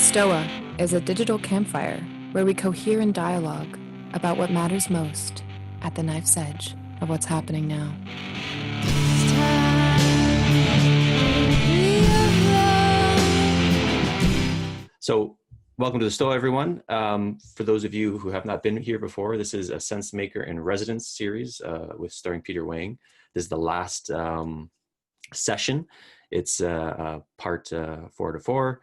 Stoa is a digital campfire where we cohere in dialogue about what matters most at the knife's edge of what's happening now. So welcome to the Stoa, everyone. For those of you who have not been here before, this is a Sensemaker in Residence series with starring Peter Wang. This is the last session. It's part 4 to 4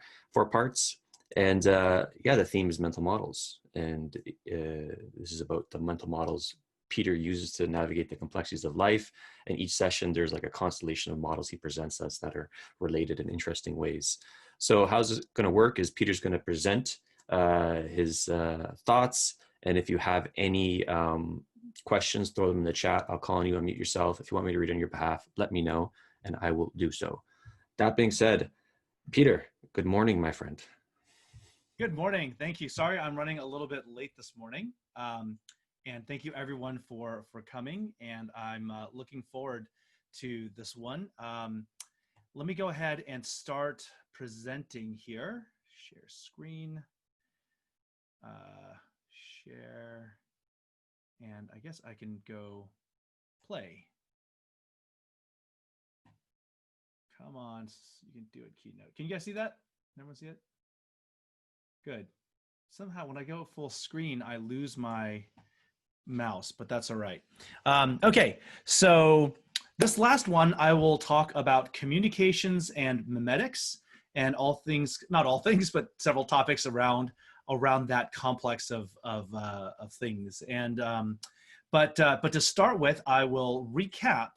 parts. And the theme is mental models. And this is about the mental models Peter uses to navigate the complexities of life. And each session, there's like a constellation of models he presents us that are related in interesting ways. So how's it going to work is Peter's going to present his thoughts. And if you have any questions, throw them in the chat. I'll call on you, unmute yourself. If you want me to read on your behalf, let me know, and I will do so. That being said, Peter, good morning, my friend. Good morning. Thank you. Sorry, I'm running a little bit late this morning. And thank you everyone for coming. And I'm looking forward to this one. Let me go ahead and start presenting here. Share screen, share, and I guess I can go play. Come on, you can do it, keynote. Can you guys see that? Everyone see it? Good. Somehow when I go full screen, I lose my mouse, but that's all right. Okay, so this last one, I will talk about communications and memetics and all things, not all things, but several topics around that complex of things. And but to start with, I will recap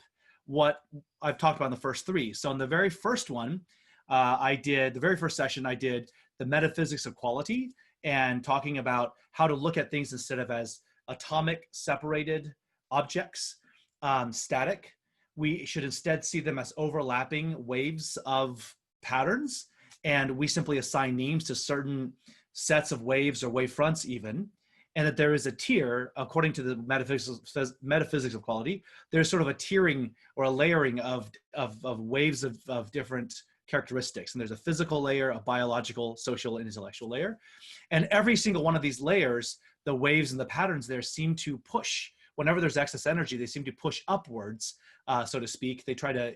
what I've talked about in the first three. So in the very first one, the very first session, I did the metaphysics of quality and talking about how to look at things instead of as atomic separated objects, static. We should instead see them as overlapping waves of patterns, and we simply assign names to certain sets of waves or wavefronts even, and that there is a tier, according to the metaphysics of quality, there's sort of a tiering or a layering of waves of different characteristics. And there's a physical layer, a biological, social, and intellectual layer. And every single one of these layers, the waves and the patterns there seem to push. Whenever there's excess energy, they seem to push upwards, so to speak. They try to,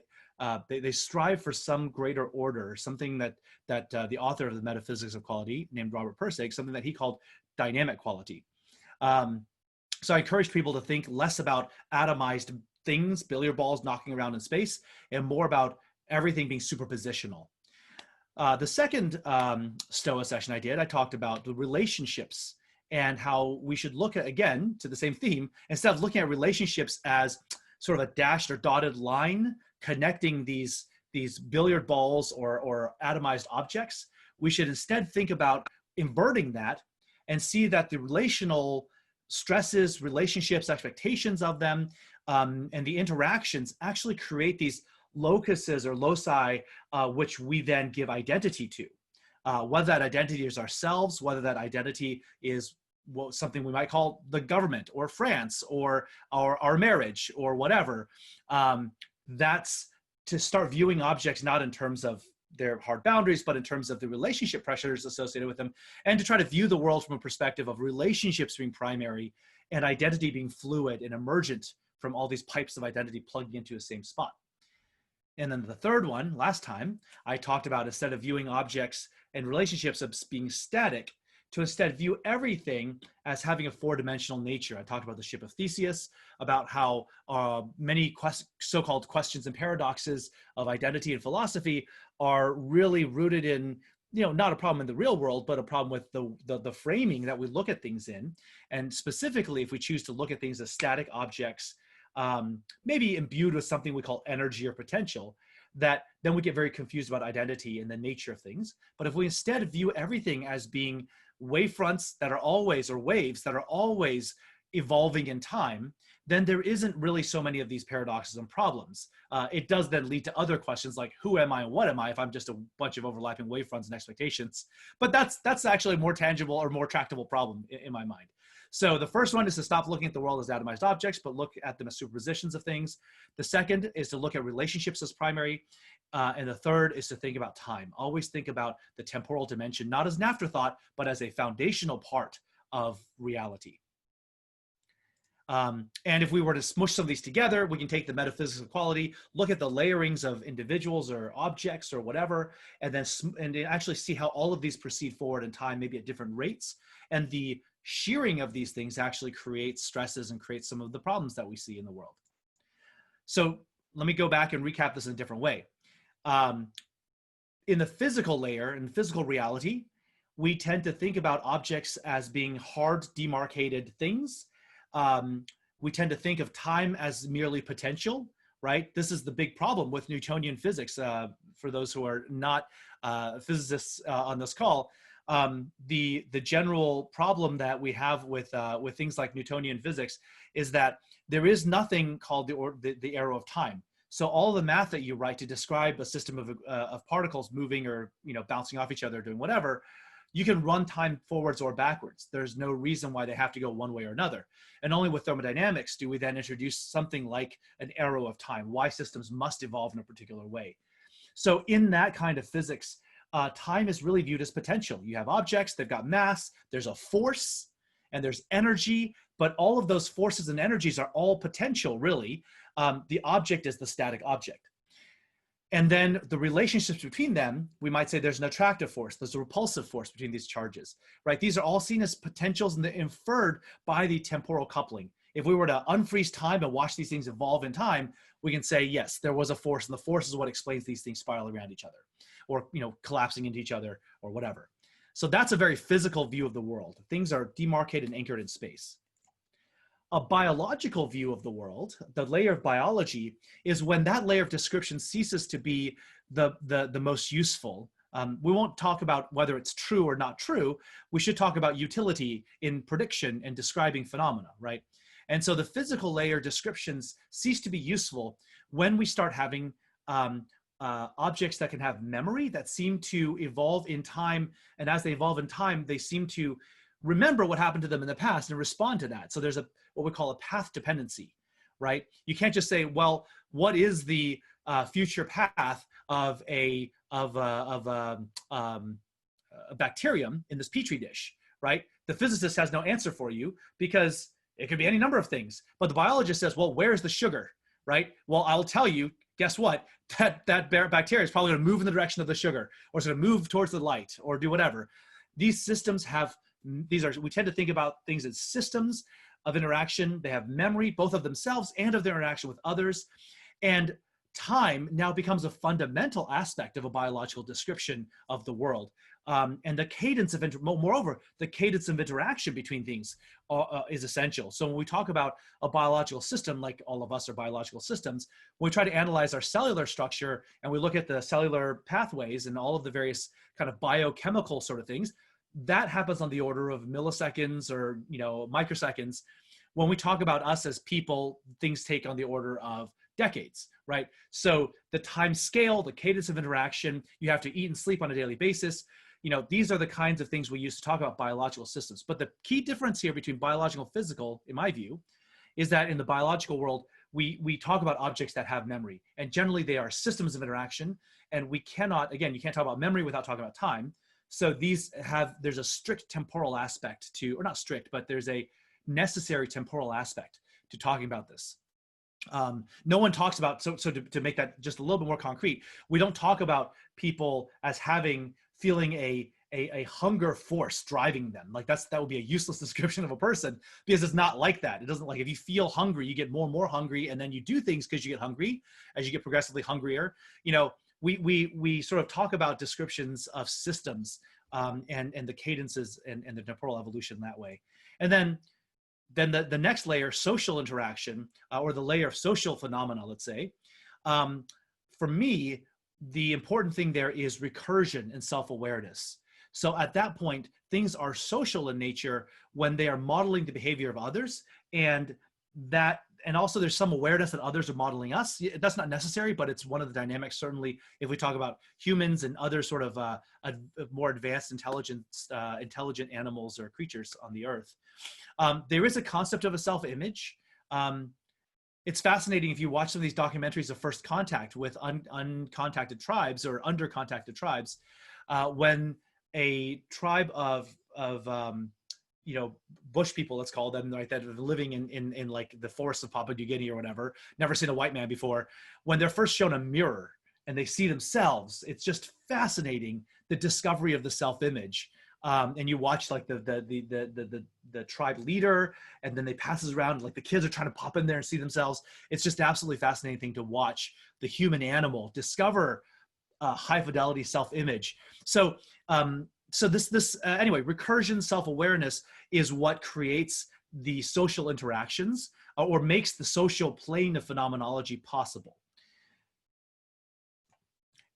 they strive for some greater order, something that the author of the Metaphysics of Quality, named Robert Pirsig, something that he called dynamic quality. So I encourage people to think less about atomized things, billiard balls knocking around in space, and more about everything being superpositional. The second Stoa session I talked about the relationships and how we should look at, again, to the same theme, instead of looking at relationships as sort of a dashed or dotted line connecting these billiard balls or atomized objects, we should instead think about inverting that and see that the relational stresses, relationships, expectations of them, and the interactions actually create these locuses or loci, which we then give identity to. Whether that identity is ourselves, whether that identity is something we might call the government or France or our marriage or whatever. That's to start viewing objects not in terms of their hard boundaries, but in terms of the relationship pressures associated with them, and to try to view the world from a perspective of relationships being primary and identity being fluid and emergent from all these pipes of identity plugging into the same spot. And then the third one, last time, I talked about instead of viewing objects and relationships as being static, to instead view everything as having a four-dimensional nature. I talked about the ship of Theseus, about how many so-called questions and paradoxes of identity and philosophy are really rooted in, not a problem in the real world, but a problem with the framing that we look at things in. And specifically, if we choose to look at things as static objects, maybe imbued with something we call energy or potential, that then we get very confused about identity and the nature of things. But if we instead view everything as being wavefronts that are always, or waves that are always evolving in time, then there isn't really so many of these paradoxes and problems. It does then lead to other questions like, who am I and what am I if I'm just a bunch of overlapping wavefronts and expectations? But that's actually a more tangible or more tractable problem in my mind. So the first one is to stop looking at the world as atomized objects, but look at them as superpositions of things. The second is to look at relationships as primary. And the third is to think about time. Always think about the temporal dimension, not as an afterthought, but as a foundational part of reality. And if we were to smush some of these together, we can take the metaphysical quality, look at the layerings of individuals or objects or whatever, and then actually see how all of these proceed forward in time, maybe at different rates. And the shearing of these things actually creates stresses and creates some of the problems that we see in the world. So let me go back and recap this in a different way. In the physical layer, in physical reality, we tend to think about objects as being hard, demarcated things. We tend to think of time as merely potential, right? This is the big problem with Newtonian physics. For those who are not physicists on this call, the general problem that we have with things like Newtonian physics is that there is nothing called the arrow of time. So all the math that you write to describe a system of particles moving or bouncing off each other, doing whatever, you can run time forwards or backwards. There's no reason why they have to go one way or another. And only with thermodynamics do we then introduce something like an arrow of time, why systems must evolve in a particular way. So in that kind of physics, time is really viewed as potential. You have objects, they've got mass, there's a force, and there's energy, but all of those forces and energies are all potential, really. The object is the static object. And then the relationships between them, we might say there's an attractive force, there's a repulsive force between these charges, right? These are all seen as potentials and they're inferred by the temporal coupling. If we were to unfreeze time and watch these things evolve in time, we can say, yes, there was a force, and the force is what explains these things spiraling around each other or collapsing into each other or whatever. So that's a very physical view of the world. Things are demarcated and anchored in space. A biological view of the world, the layer of biology, is when that layer of description ceases to be the most useful. We won't talk about whether it's true or not true. We should talk about utility in prediction and describing phenomena, right? And so the physical layer descriptions cease to be useful when we start having objects that can have memory, that seem to evolve in time. And as they evolve in time, they seem to remember what happened to them in the past and respond to that. So there's what we call a path dependency, right? You can't just say, well, what is the future path of a bacterium in this petri dish, right? The physicist has no answer for you because it could be any number of things. But the biologist says, well, where's the sugar, right? Well, I'll tell you, guess what? That bacteria is probably going to move in the direction of the sugar, or it's going to move towards the light, or do whatever. These systems have we tend to think about things as systems of interaction. They have memory, both of themselves and of their interaction with others. And time now becomes a fundamental aspect of a biological description of the world. And the cadence of, moreover, the cadence of interaction between things is essential. So when we talk about a biological system, like all of us are biological systems, when we try to analyze our cellular structure and we look at the cellular pathways and all of the various kind of biochemical sort of things, that happens on the order of milliseconds or microseconds. When we talk about us as people, things take on the order of decades, right? So the time scale, the cadence of interaction, you have to eat and sleep on a daily basis. These are the kinds of things we use to talk about biological systems. But the key difference here between biological and physical, in my view, is that in the biological world, we talk about objects that have memory, and generally they are systems of interaction. And we cannot, again, you can't talk about memory without talking about time. So there's a strict temporal aspect to, or not strict, but there's a necessary temporal aspect to talking about this. No one talks about, so to make that just a little bit more concrete, we don't talk about people as feeling a hunger force driving them. Like that would be a useless description of a person, because it's not like that. It doesn't, like, if you feel hungry, you get more and more hungry, and then you do things because you get hungry as you get progressively hungrier. We sort of talk about descriptions of systems and the cadences and the temporal evolution that way. And then the next layer, social interaction, or the layer of social phenomena, let's say. For me, the important thing there is recursion and self-awareness. So at that point, things are social in nature when they are modeling the behavior of others, and that and also there's some awareness that others are modeling us. That's not necessary, but it's one of the dynamics, certainly, if we talk about humans and other sort of more advanced intelligent animals or creatures on the earth. There is a concept of a self-image. It's fascinating if you watch some of these documentaries of first contact with uncontacted tribes or under-contacted tribes, when a tribe of bush people, let's call them, right, that are living in like the forests of Papua New Guinea or whatever, never seen a white man before, when they're first shown a mirror and they see themselves, it's just fascinating, the discovery of the self-image. And you watch like the tribe leader, and then they passes around, like the kids are trying to pop in there and see themselves. It's just absolutely fascinating thing to watch the human animal discover high fidelity self-image. So anyway, recursion self-awareness is what creates the social interactions or makes the social plane of phenomenology possible.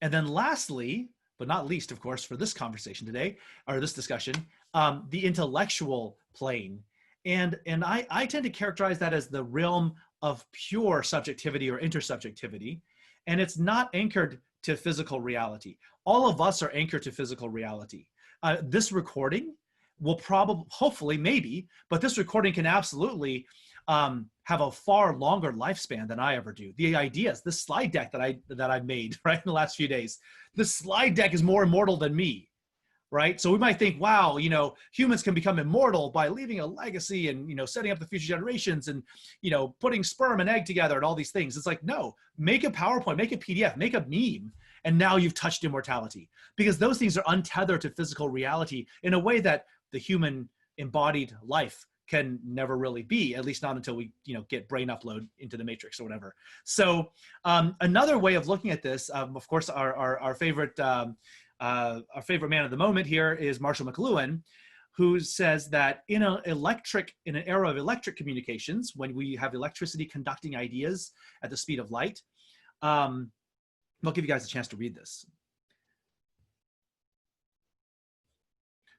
And then lastly, but not least, of course, for this conversation today, or this discussion, the intellectual plane. And I tend to characterize that as the realm of pure subjectivity or intersubjectivity. And it's not anchored to physical reality. All of us are anchored to physical reality. This recording will probably, hopefully, maybe, but this recording can absolutely have a far longer lifespan than I ever do. The ideas, this slide deck that I've made right in the last few days, this slide deck is more immortal than me, right? So we might think, wow, humans can become immortal by leaving a legacy and, setting up the future generations and, putting sperm and egg together and all these things. It's like, no, make a PowerPoint, make a PDF, make a meme, and now you've touched immortality, because those things are untethered to physical reality in a way that the human embodied life can never really be, at least not until we get brain upload into the matrix or whatever. So another way of looking at this, of course, our favorite man of the moment here is Marshall McLuhan, who says that in an era of electric communications, when we have electricity conducting ideas at the speed of light, I'll give you guys a chance to read this.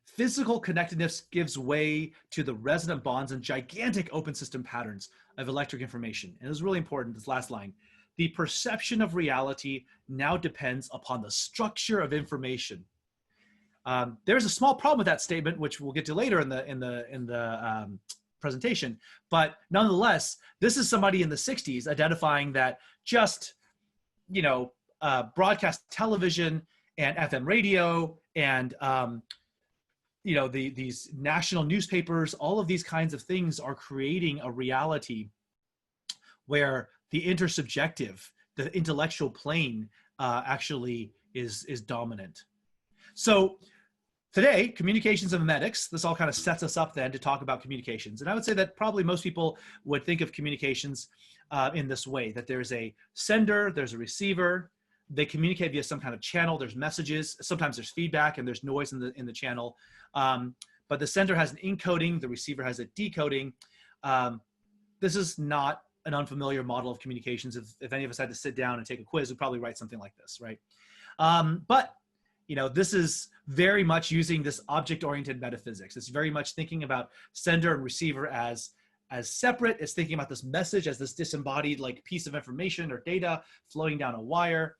Physical connectedness gives way to the resonant bonds and gigantic open system patterns of electric information. And it is really important, this last line. The perception of reality now depends upon the structure of information. There's a small problem with that statement, which we'll get to later in the presentation. But nonetheless, this is somebody in the 60s identifying that just, broadcast television and FM radio and these national newspapers, all of these kinds of things are creating a reality where the intersubjective, the intellectual plane actually is dominant. So today, communications and memetics, this all kind of sets us up then to talk about communications. And I would say that probably most people would think of communications in this way, that there's a sender, there's a receiver, they communicate via some kind of channel, there's messages, sometimes there's feedback and there's noise in the channel. But the sender has an encoding, the receiver has a decoding. This is not an unfamiliar model of communications. If any of us had to sit down and take a quiz, we'd probably write something like this, right? But this is very much using this object-oriented metaphysics. It's very much thinking about sender and receiver as separate. It's thinking about this message as this disembodied like piece of information or data flowing down a wire.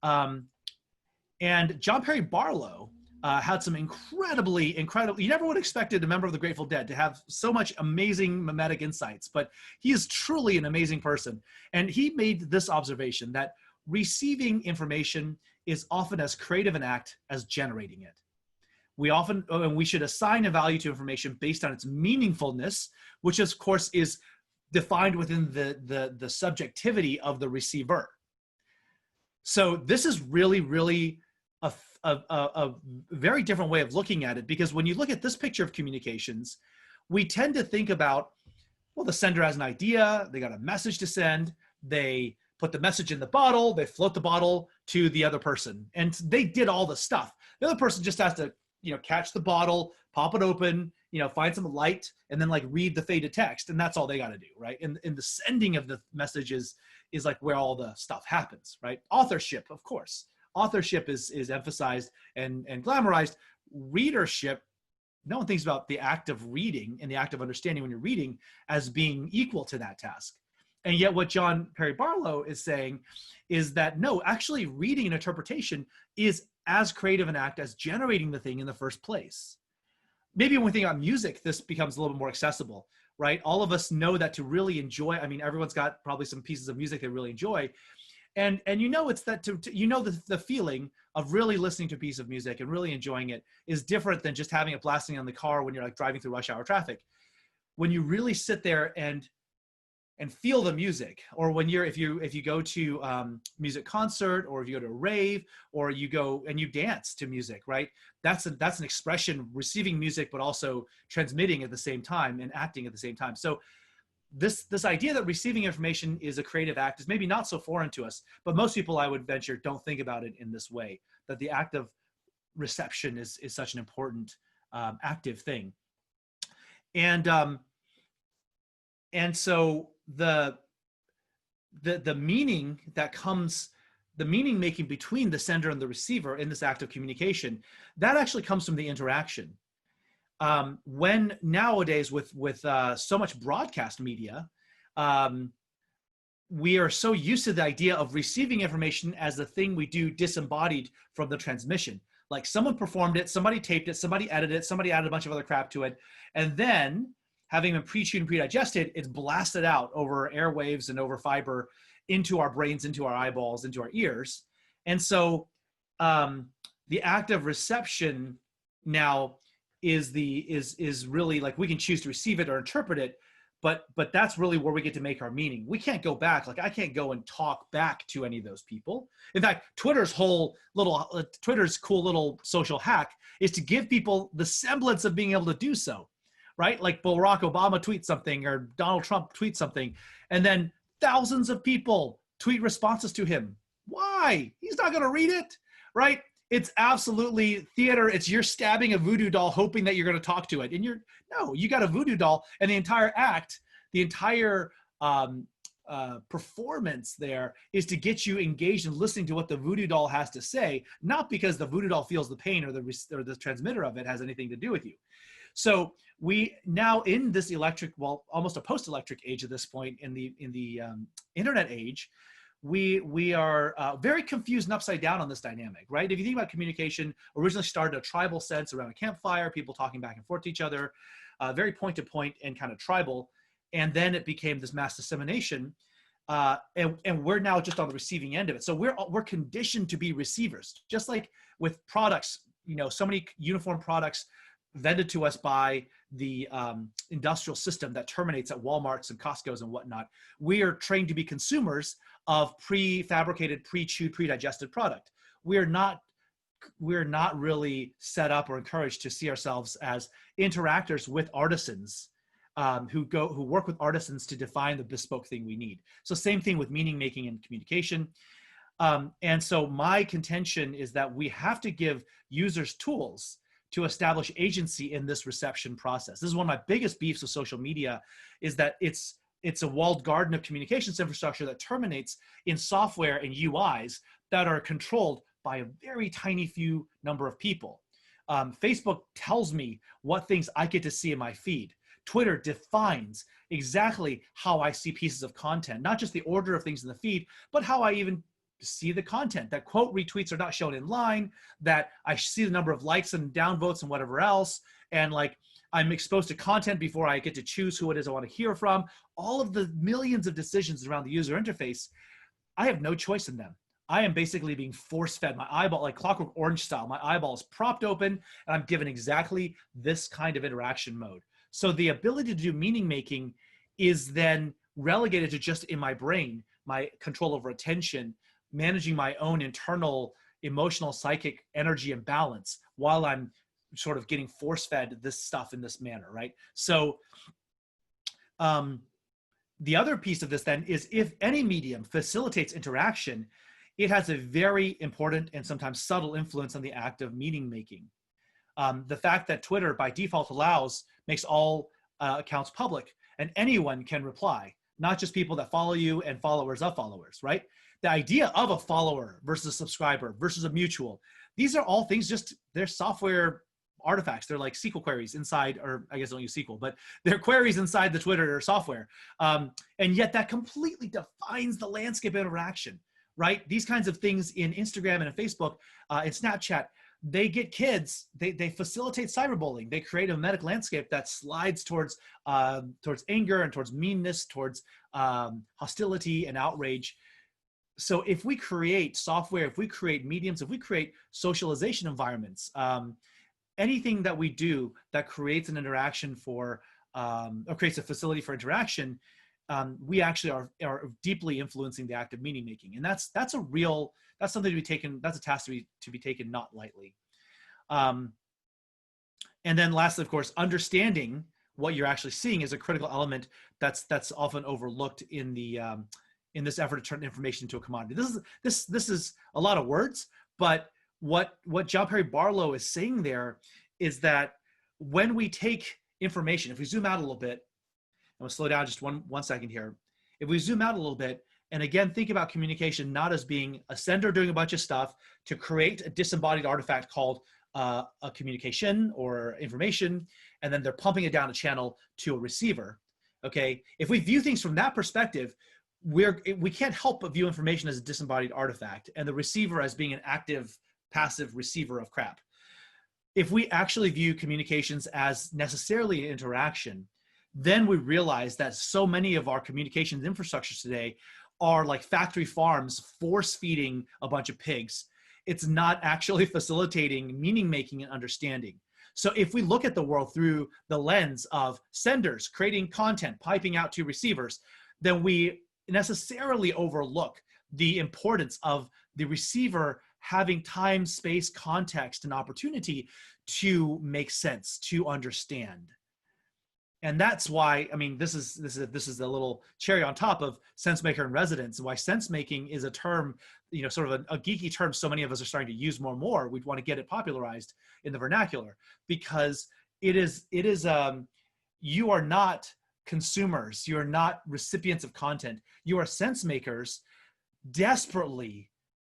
And John Perry Barlow had some incredible, you never would have expected a member of the Grateful Dead to have so much amazing memetic insights, but he is truly an amazing person. And he made this observation that receiving information is often as creative an act as generating it. We should assign a value to information based on its meaningfulness, which of course is defined within the subjectivity of the receiver. So this is really, really a very different way of looking at it, because when you look at this picture of communications, we tend to think about, well, the sender has an idea, they got a message to send, they put the message in the bottle, they float the bottle to the other person, and they did all the stuff. The other person just has to, catch the bottle, pop it open, find some light, and then like read the faded text, and that's all they got to do, right? And the sending of the messages is like where all the stuff happens, right? Authorship, of course. Authorship is emphasized and glamorized. Readership, no one thinks about the act of reading and the act of understanding when you're reading as being equal to that task. And yet what John Perry Barlow is saying is that no, actually reading and interpretation is as creative an act as generating the thing in the first place. Maybe when we think about music, this becomes a little bit more accessible, right? All of us know that to really enjoy, I mean, everyone's got probably some pieces of music they really enjoy. And you know, it's that you know, the feeling of really listening to a piece of music and really enjoying it is different than just having it blasting on the car when you're like driving through rush hour traffic. When you really sit there and feel the music, or when if you go to music concert, or if you go to a rave, or you go and you dance to music, right? That's an expression, receiving music, but also transmitting at the same time and acting at the same time. So this idea that receiving information is a creative act is maybe not so foreign to us, but most people, I would venture, don't think about it in this way, that the act of reception is such an important active thing. And so the meaning that comes, the meaning making between the sender and the receiver in this act of communication, that actually comes from the interaction. When nowadays with so much broadcast media, we are so used to the idea of receiving information as the thing we do disembodied from the transmission. Like someone performed it, somebody taped it, somebody edited it, somebody added a bunch of other crap to it, and then having been pre-chewed and pre-digested, it's blasted out over airwaves and over fiber into our brains, into our eyeballs, into our ears. And so the act of reception now is really like, we can choose to receive it or interpret it, but that's really where we get to make our meaning. We can't go back. Like I can't go and talk back to any of those people. In fact, Twitter's cool little social hack is to give people the semblance of being able to do so, right? Like Barack Obama tweets something, or Donald Trump tweets something, and then thousands of people tweet responses to him. Why? He's not going to read it, right? It's absolutely theater. It's you're stabbing a voodoo doll hoping that you're going to talk to it. And you got a voodoo doll, and the entire act, the entire performance there is to get you engaged in listening to what the voodoo doll has to say, not because the voodoo doll feels the pain or the transmitter of it has anything to do with you. So we now, in this almost a post-electric age at this point, in the internet age, we are very confused and upside down on this dynamic, right? If you think about communication, originally started a tribal sense around a campfire, people talking back and forth to each other, very point to point and kind of tribal, and then it became this mass dissemination, and we're now just on the receiving end of it. So we're conditioned to be receivers, just like with products. You know, so many uniform products vended to us by the industrial system that terminates at Walmarts and Costco's and whatnot. We are trained to be consumers of prefabricated, pre-chewed, pre-digested product. We're not really set up or encouraged to see ourselves as interactors with artisans who work with artisans to define the bespoke thing we need. So same thing with meaning making and communication. And so my contention is that we have to give users tools to establish agency in this reception process. This is one of my biggest beefs with social media, is that it's a walled garden of communications infrastructure that terminates in software and UIs that are controlled by a very tiny few number of people. Facebook tells me what things I get to see in my feed. Twitter defines exactly how I see pieces of content, not just the order of things in the feed, but how I even see the content, that quote retweets are not shown in line, that I see the number of likes and downvotes and whatever else. And like, I'm exposed to content before I get to choose who it is I want to hear from. All of the millions of decisions around the user interface, I have no choice in them. I am basically being force fed. My eyeball, like Clockwork Orange style, my eyeball is propped open and I'm given exactly this kind of interaction mode. So the ability to do meaning making is then relegated to just in my brain, my control over attention, managing my own internal emotional, psychic energy and balance while I'm sort of getting force fed this stuff in this manner, right? So the other piece of this then is, if any medium facilitates interaction, it has a very important and sometimes subtle influence on the act of meaning making. The fact that Twitter by default makes all accounts public and anyone can reply, not just people that follow you and followers of followers, right? The idea of a follower versus a subscriber versus a mutual, these are all things, just they're software artifacts. They're like SQL queries inside, or I guess don't use SQL, but they're queries inside the Twitter software. And yet that completely defines the landscape of interaction, right? These kinds of things in Instagram and in Facebook, in Snapchat, they get kids, they facilitate cyberbullying. They create a memetic landscape that slides towards anger and towards meanness, towards hostility and outrage. So if we create software, if we create mediums, if we create socialization environments, anything that we do that creates an interaction for, or creates a facility for interaction, we actually are deeply influencing the act of meaning making. And that's something to be taken, that's a task to be taken not lightly. And then lastly, of course, understanding what you're actually seeing is a critical element that's often overlooked in the in this effort to turn information into a commodity. This is a lot of words, but what John Perry Barlow is saying there is that when we take information, if we zoom out a little bit, I'm gonna slow down just one second here. If we zoom out a little bit, and again, think about communication not as being a sender doing a bunch of stuff to create a disembodied artifact called a communication or information, and then they're pumping it down a channel to a receiver, okay? If we view things from that perspective, we can't help but view information as a disembodied artifact and the receiver as being an active, passive receiver of crap. If we actually view communications as necessarily an interaction, then we realize that so many of our communications infrastructures today are like factory farms force feeding a bunch of pigs. It's not actually facilitating meaning making and understanding. So if we look at the world through the lens of senders creating content, piping out to receivers, then we necessarily overlook the importance of the receiver having time, space, context, and opportunity to make sense, to understand. And that's why, I mean, this is a little cherry on top of Sensemaker in residence, and why sense making is a term, you know, sort of a geeky term so many of us are starting to use more and more. We'd want to get it popularized in the vernacular, because it is you are not consumers, you're not recipients of content, you are sense makers desperately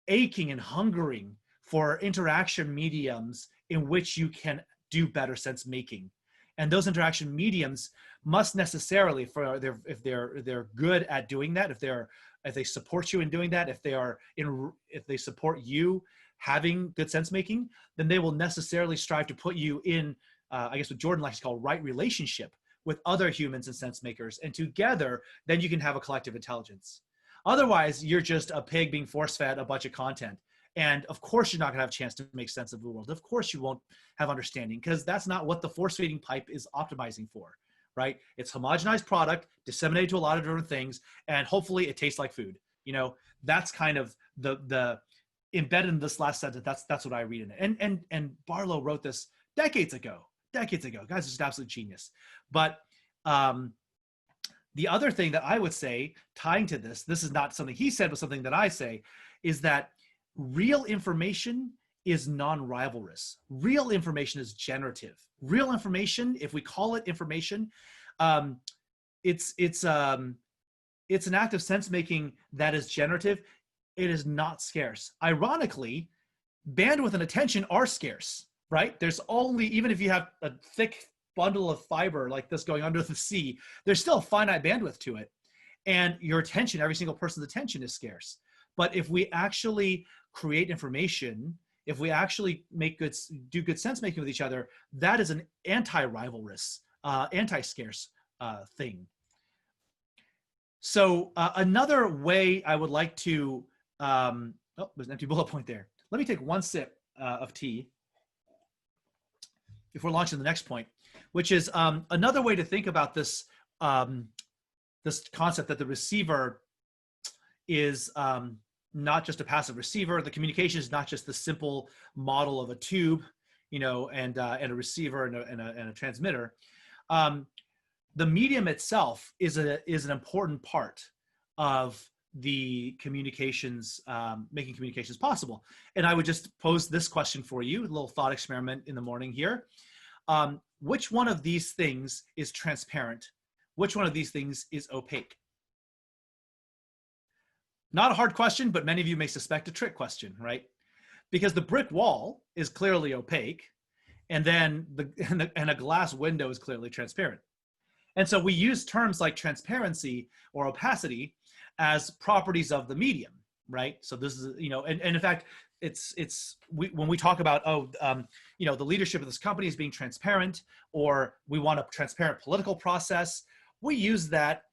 aching and hungering for interaction mediums in which you can do better sense making. And those interaction mediums must necessarily, if they're good at doing that, if they support you in doing that, if they support you having good sense making, then they will necessarily strive to put you in, I guess what Jordan likes to call right relationship with other humans and sense makers, and together, then you can have a collective intelligence. Otherwise, you're just a pig being force-fed a bunch of content. And of course, you're not gonna have a chance to make sense of the world. Of course, you won't have understanding, because that's not what the force-feeding pipe is optimizing for, right? It's homogenized product, disseminated to a lot of different things, and hopefully it tastes like food. You know, that's kind of the embedded in this last sentence. That's what I read in it. And Barlow wrote this decades ago. Guy's just absolute genius. But the other thing that I would say, tying to this is not something he said, but something that I say, is that real information is non-rivalrous. Real information is generative. Real information, if we call it information, it's an act of sense making that is generative. It is not scarce. Ironically, bandwidth and attention are scarce, right? There's only, even if you have a thick bundle of fiber like this going under the sea, there's still a finite bandwidth to it. And your attention, every single person's attention is scarce. But if we actually create information, if we actually do good sense making with each other, that is an anti-rivalrous, anti-scarce thing. So another way I would like to, oh, there's an empty bullet point there. Let me take one sip of tea before launching the next point, which is another way to think about this, this concept that the receiver is not just a passive receiver. The communication is not just the simple model of a tube, you know, and a receiver and a transmitter. The medium itself is an important part of the communications, making communications possible. And I would just pose this question for you, a little thought experiment in the morning here. Which one of these things is transparent? Which one of these things is opaque? Not a hard question, but many of you may suspect a trick question, right? Because the brick wall is clearly opaque, and then and a glass window is clearly transparent. And so we use terms like transparency or opacity as properties of the medium, right? So this is, and in fact, when we talk about, the leadership of this company is being transparent, or we want a transparent political process, we use that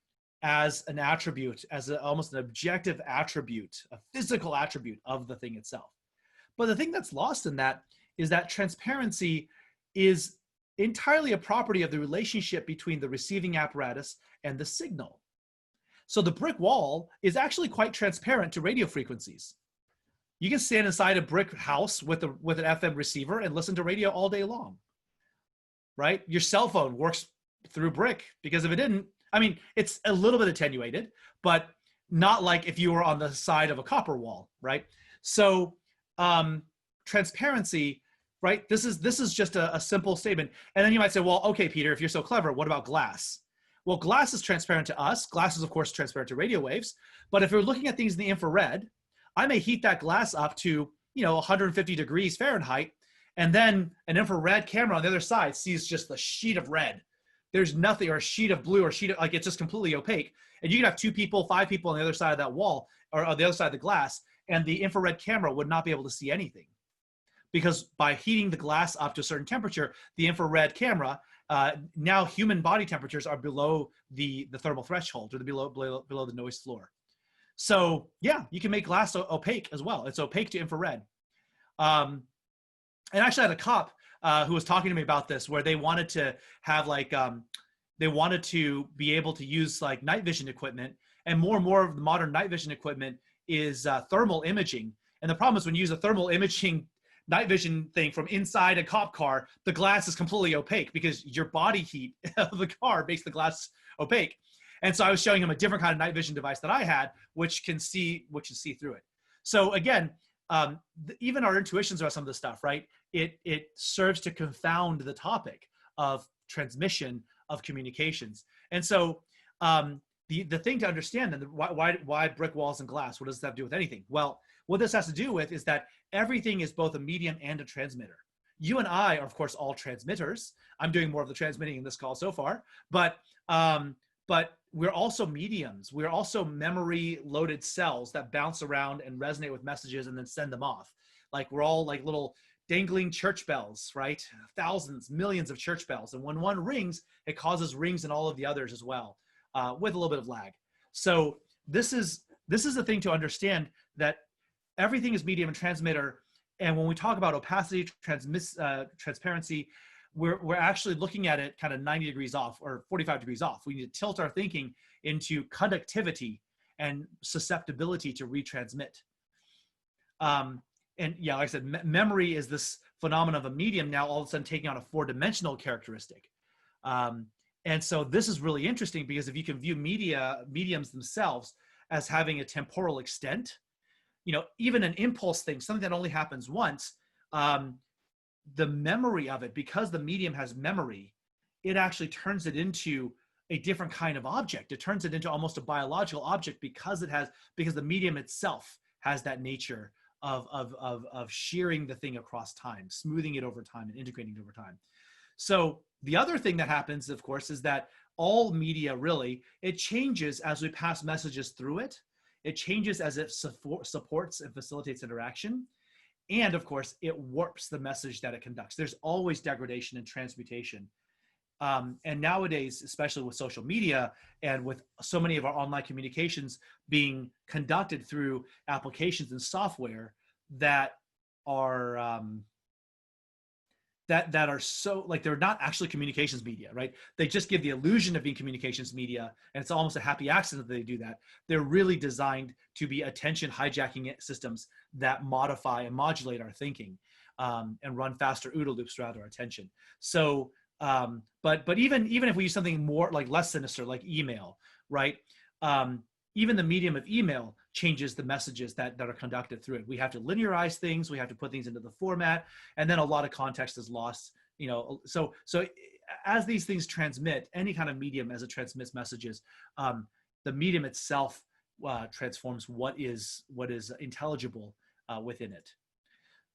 as an attribute, as almost an objective attribute, a physical attribute of the thing itself. But the thing that's lost in that is that transparency is entirely a property of the relationship between the receiving apparatus and the signal. So the brick wall is actually quite transparent to radio frequencies. You can stand inside a brick house with an FM receiver and listen to radio all day long, right? Your cell phone works through brick, because if it didn't, I mean, it's a little bit attenuated, but not like if you were on the side of a copper wall, right? So transparency, right? This is just a simple statement. And then you might say, well, okay, Peter, if you're so clever, what about glass? Well, glass is transparent to us. Glass is, of course, transparent to radio waves. But if you're looking at things in the infrared, I may heat that glass up to, 150 degrees Fahrenheit, and then an infrared camera on the other side sees just the sheet of red. There's nothing, or a sheet of blue, or it's just completely opaque. And you can have 2 people, 5 people on the other side of that wall, or on the other side of the glass, and the infrared camera would not be able to see anything. Because by heating the glass up to a certain temperature, the infrared camera, now human body temperatures are below the thermal threshold, or below the noise floor. So yeah, you can make glass opaque as well. It's opaque to infrared. And actually I had a cop who was talking to me about this, where they wanted to have they wanted to be able to use like night vision equipment, and more of the modern night vision equipment is thermal imaging. And the problem is, when you use a thermal imaging night vision thing from inside a cop car, the glass is completely opaque, because your body heat of the car makes the glass opaque. And so I was showing him a different kind of night vision device that I had, which can see through it. So again, even our intuitions about some of this stuff, right? It serves to confound the topic of transmission of communications. And so the thing to understand, and why brick walls and glass, what does that have to do with anything? Well, what this has to do with is that everything is both a medium and a transmitter. You and I are, of course, all transmitters. I'm doing more of the transmitting in this call so far, but we're also mediums. We're also memory-loaded cells that bounce around and resonate with messages and then send them off. Like, we're all like little dangling church bells, right? Thousands, millions of church bells. And when one rings, it causes rings in all of the others as well, with a little bit of lag. So this is the thing to understand, that everything is medium and transmitter. And when we talk about opacity, transparency, we're actually looking at it kind of 90 degrees off, or 45 degrees off. We need to tilt our thinking into conductivity and susceptibility to retransmit. And yeah, like I said, memory is this phenomenon of a medium now all of a sudden taking on a 4-dimensional characteristic. And so this is really interesting, because if you can view mediums themselves as having a temporal extent, even an impulse thing, something that only happens once, the memory of it, because the medium has memory, it actually turns it into a different kind of object. It turns it into almost a biological object, because the medium itself has that nature of shearing the thing across time, smoothing it over time, and integrating it over time. So the other thing that happens, of course, is that all media, really, it changes as we pass messages through it. It changes as it supports and facilitates interaction. And of course, it warps the message that it conducts. There's always degradation and transmutation. And nowadays, especially with social media and with so many of our online communications being conducted through applications and software that are that are so, like, they're not actually communications media, right? They just give the illusion of being communications media, and it's almost a happy accident that they do that. They're really designed to be attention hijacking systems that modify and modulate our thinking, and run faster OODA loops throughout our attention. So, but even if we use something more, like, less sinister, like email, right? Even the medium of email changes the messages that are conducted through it. We have to linearize things. We have to put things into the format, and then a lot of context is lost. So as these things transmit, any kind of medium as it transmits messages, the medium itself transforms what is intelligible within it.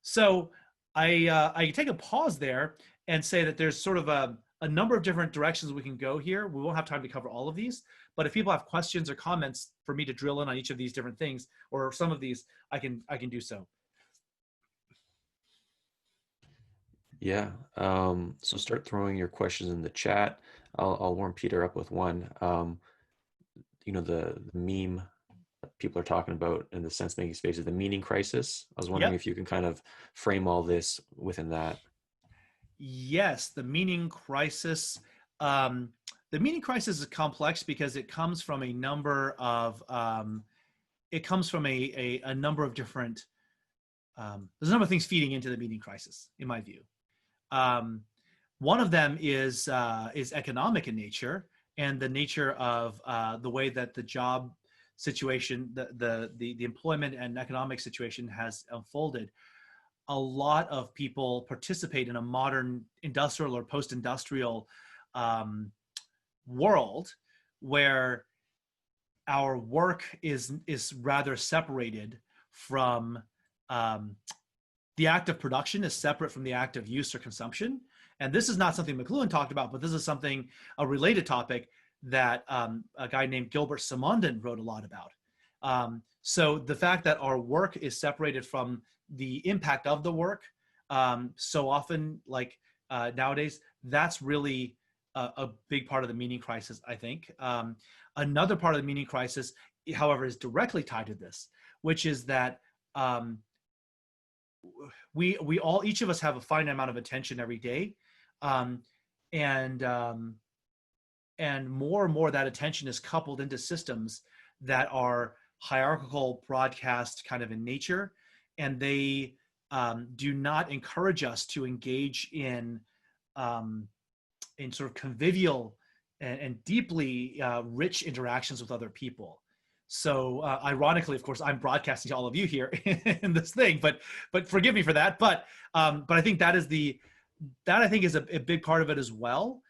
So I take a pause there and say that there's sort of a number of different directions we can go here. We won't have time to cover all of these, but if people have questions or comments for me to drill in on each of these different things, or some of these, I can do so. Yeah. So start throwing your questions in the chat. I'll warm Peter up with one. The meme that people are talking about in the sense making space is the meaning crisis. I was wondering if you can kind of frame all this within that. Yes, the meaning crisis. The meaning crisis is complex because it comes from a number of a number of different. There's a number of things feeding into the meaning crisis, in my view. One of them is economic in nature, and the nature of the way that the job situation, the employment and economic situation has unfolded. A lot of people participate in a modern industrial or post-industrial world where our work is rather separated from the act of production is separate from the act of use or consumption. And this is not something McLuhan talked about, but this is a related topic that a guy named Gilbert Simondon wrote a lot about. So the fact that our work is separated from the impact of the work, so often like nowadays, that's really a big part of the meaning crisis, I think. Another part of the meaning crisis, however, is directly tied to this, which is that each of us have a finite amount of attention every day, and more and more that attention is coupled into systems that are hierarchical, broadcast kind of in nature, and they do not encourage us to engage in sort of convivial and deeply rich interactions with other people. So ironically, of course, I'm broadcasting to all of you here in this thing, but forgive me for that. But I think that I think is a big part of it as well.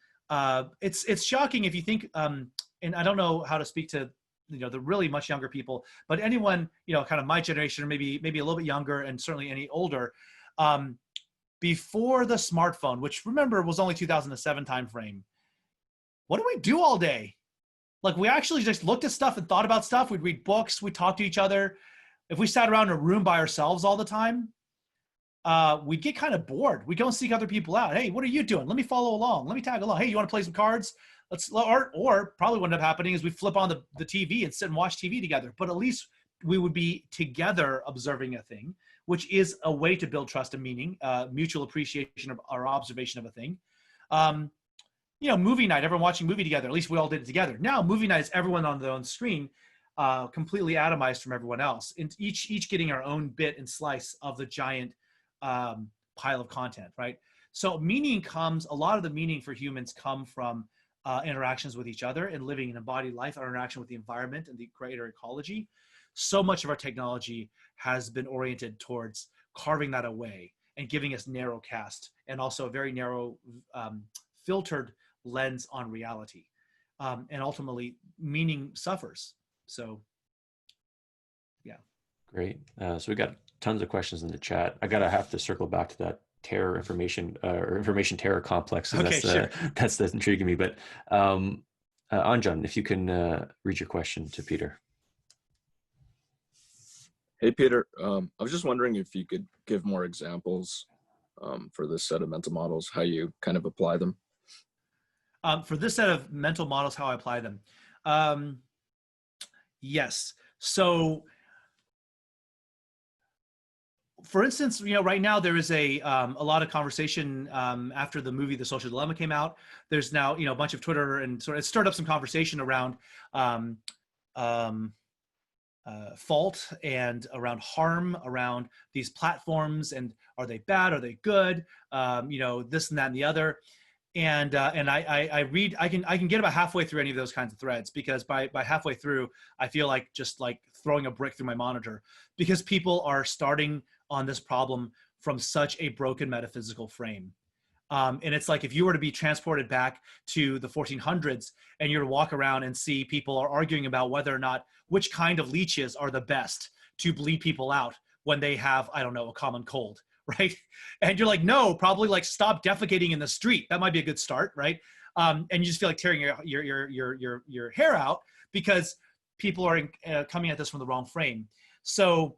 It's shocking if you think, and I don't know how to speak to the really much younger people, but anyone kind of my generation or maybe a little bit younger, and certainly any older, before the smartphone, which remember was only 2007 timeframe. What do we do all day? Like, we actually just looked at stuff and thought about stuff. We'd read books. We'd talk to each other. If we sat around in a room by ourselves all the time, we'd get kind of bored. We'd go and seek other people out. Hey, what are you doing? Let me follow along. Let me tag along. Hey, you want to play some cards? Or probably what ended up happening is we flip on the TV and sit and watch TV together. But at least we would be together observing a thing, which is a way to build trust and meaning, mutual appreciation of our observation of a thing. Movie night, everyone watching a movie together. At least we all did it together. Now, movie night is everyone on their own screen, completely atomized from everyone else, and each getting our own bit and slice of the giant pile of content, right? So a lot of the meaning for humans come from interactions with each other and living an embodied life, our interaction with the environment and the greater ecology. So much of our technology has been oriented towards carving that away and giving us narrow cast and also a very narrow filtered lens on reality, and ultimately meaning suffers. So yeah. Great. So we got tons of questions in the chat. have to circle back to that terror information terror complex. Okay, sure. That's intriguing me. But Anjan, if you can read your question to Peter. Hey, Peter. I was just wondering if you could give more examples for this set of mental models, how you kind of apply them. For this set of mental models, how I apply them. Yes. So, for instance, right now there is a lot of conversation after the movie The Social Dilemma came out. There's now a bunch of Twitter and sort of stirred up some conversation around fault and around harm around these platforms, and are they bad? Are they good? This and that and the other. And I read, I can get about halfway through any of those kinds of threads, because by halfway through, I feel like just like throwing a brick through my monitor, because people are starting on this problem from such a broken metaphysical frame. And it's like, if you were to be transported back to the 1400s and you're to walk around and see people are arguing about whether or not which kind of leeches are the best to bleed people out when they have, I don't know, a common cold, right? And you're like, no, probably like stop defecating in the street. That might be a good start, right? And you just feel like tearing your hair out because people are coming at this from the wrong frame. So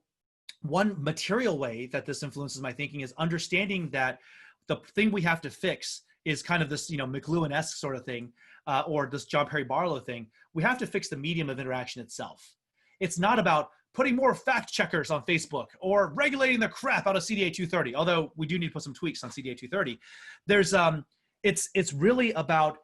one material way that this influences my thinking is understanding that the thing we have to fix is kind of this, McLuhan-esque sort of thing, or this John Perry Barlow thing. We have to fix the medium of interaction itself. It's not about putting more fact checkers on Facebook or regulating the crap out of CDA 230, although we do need to put some tweaks on CDA 230. There's, it's really about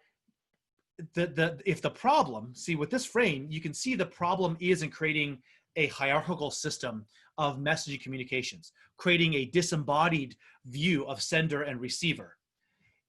if the problem, see with this frame, you can see the problem is in creating a hierarchical system of messaging communications, creating a disembodied view of sender and receiver.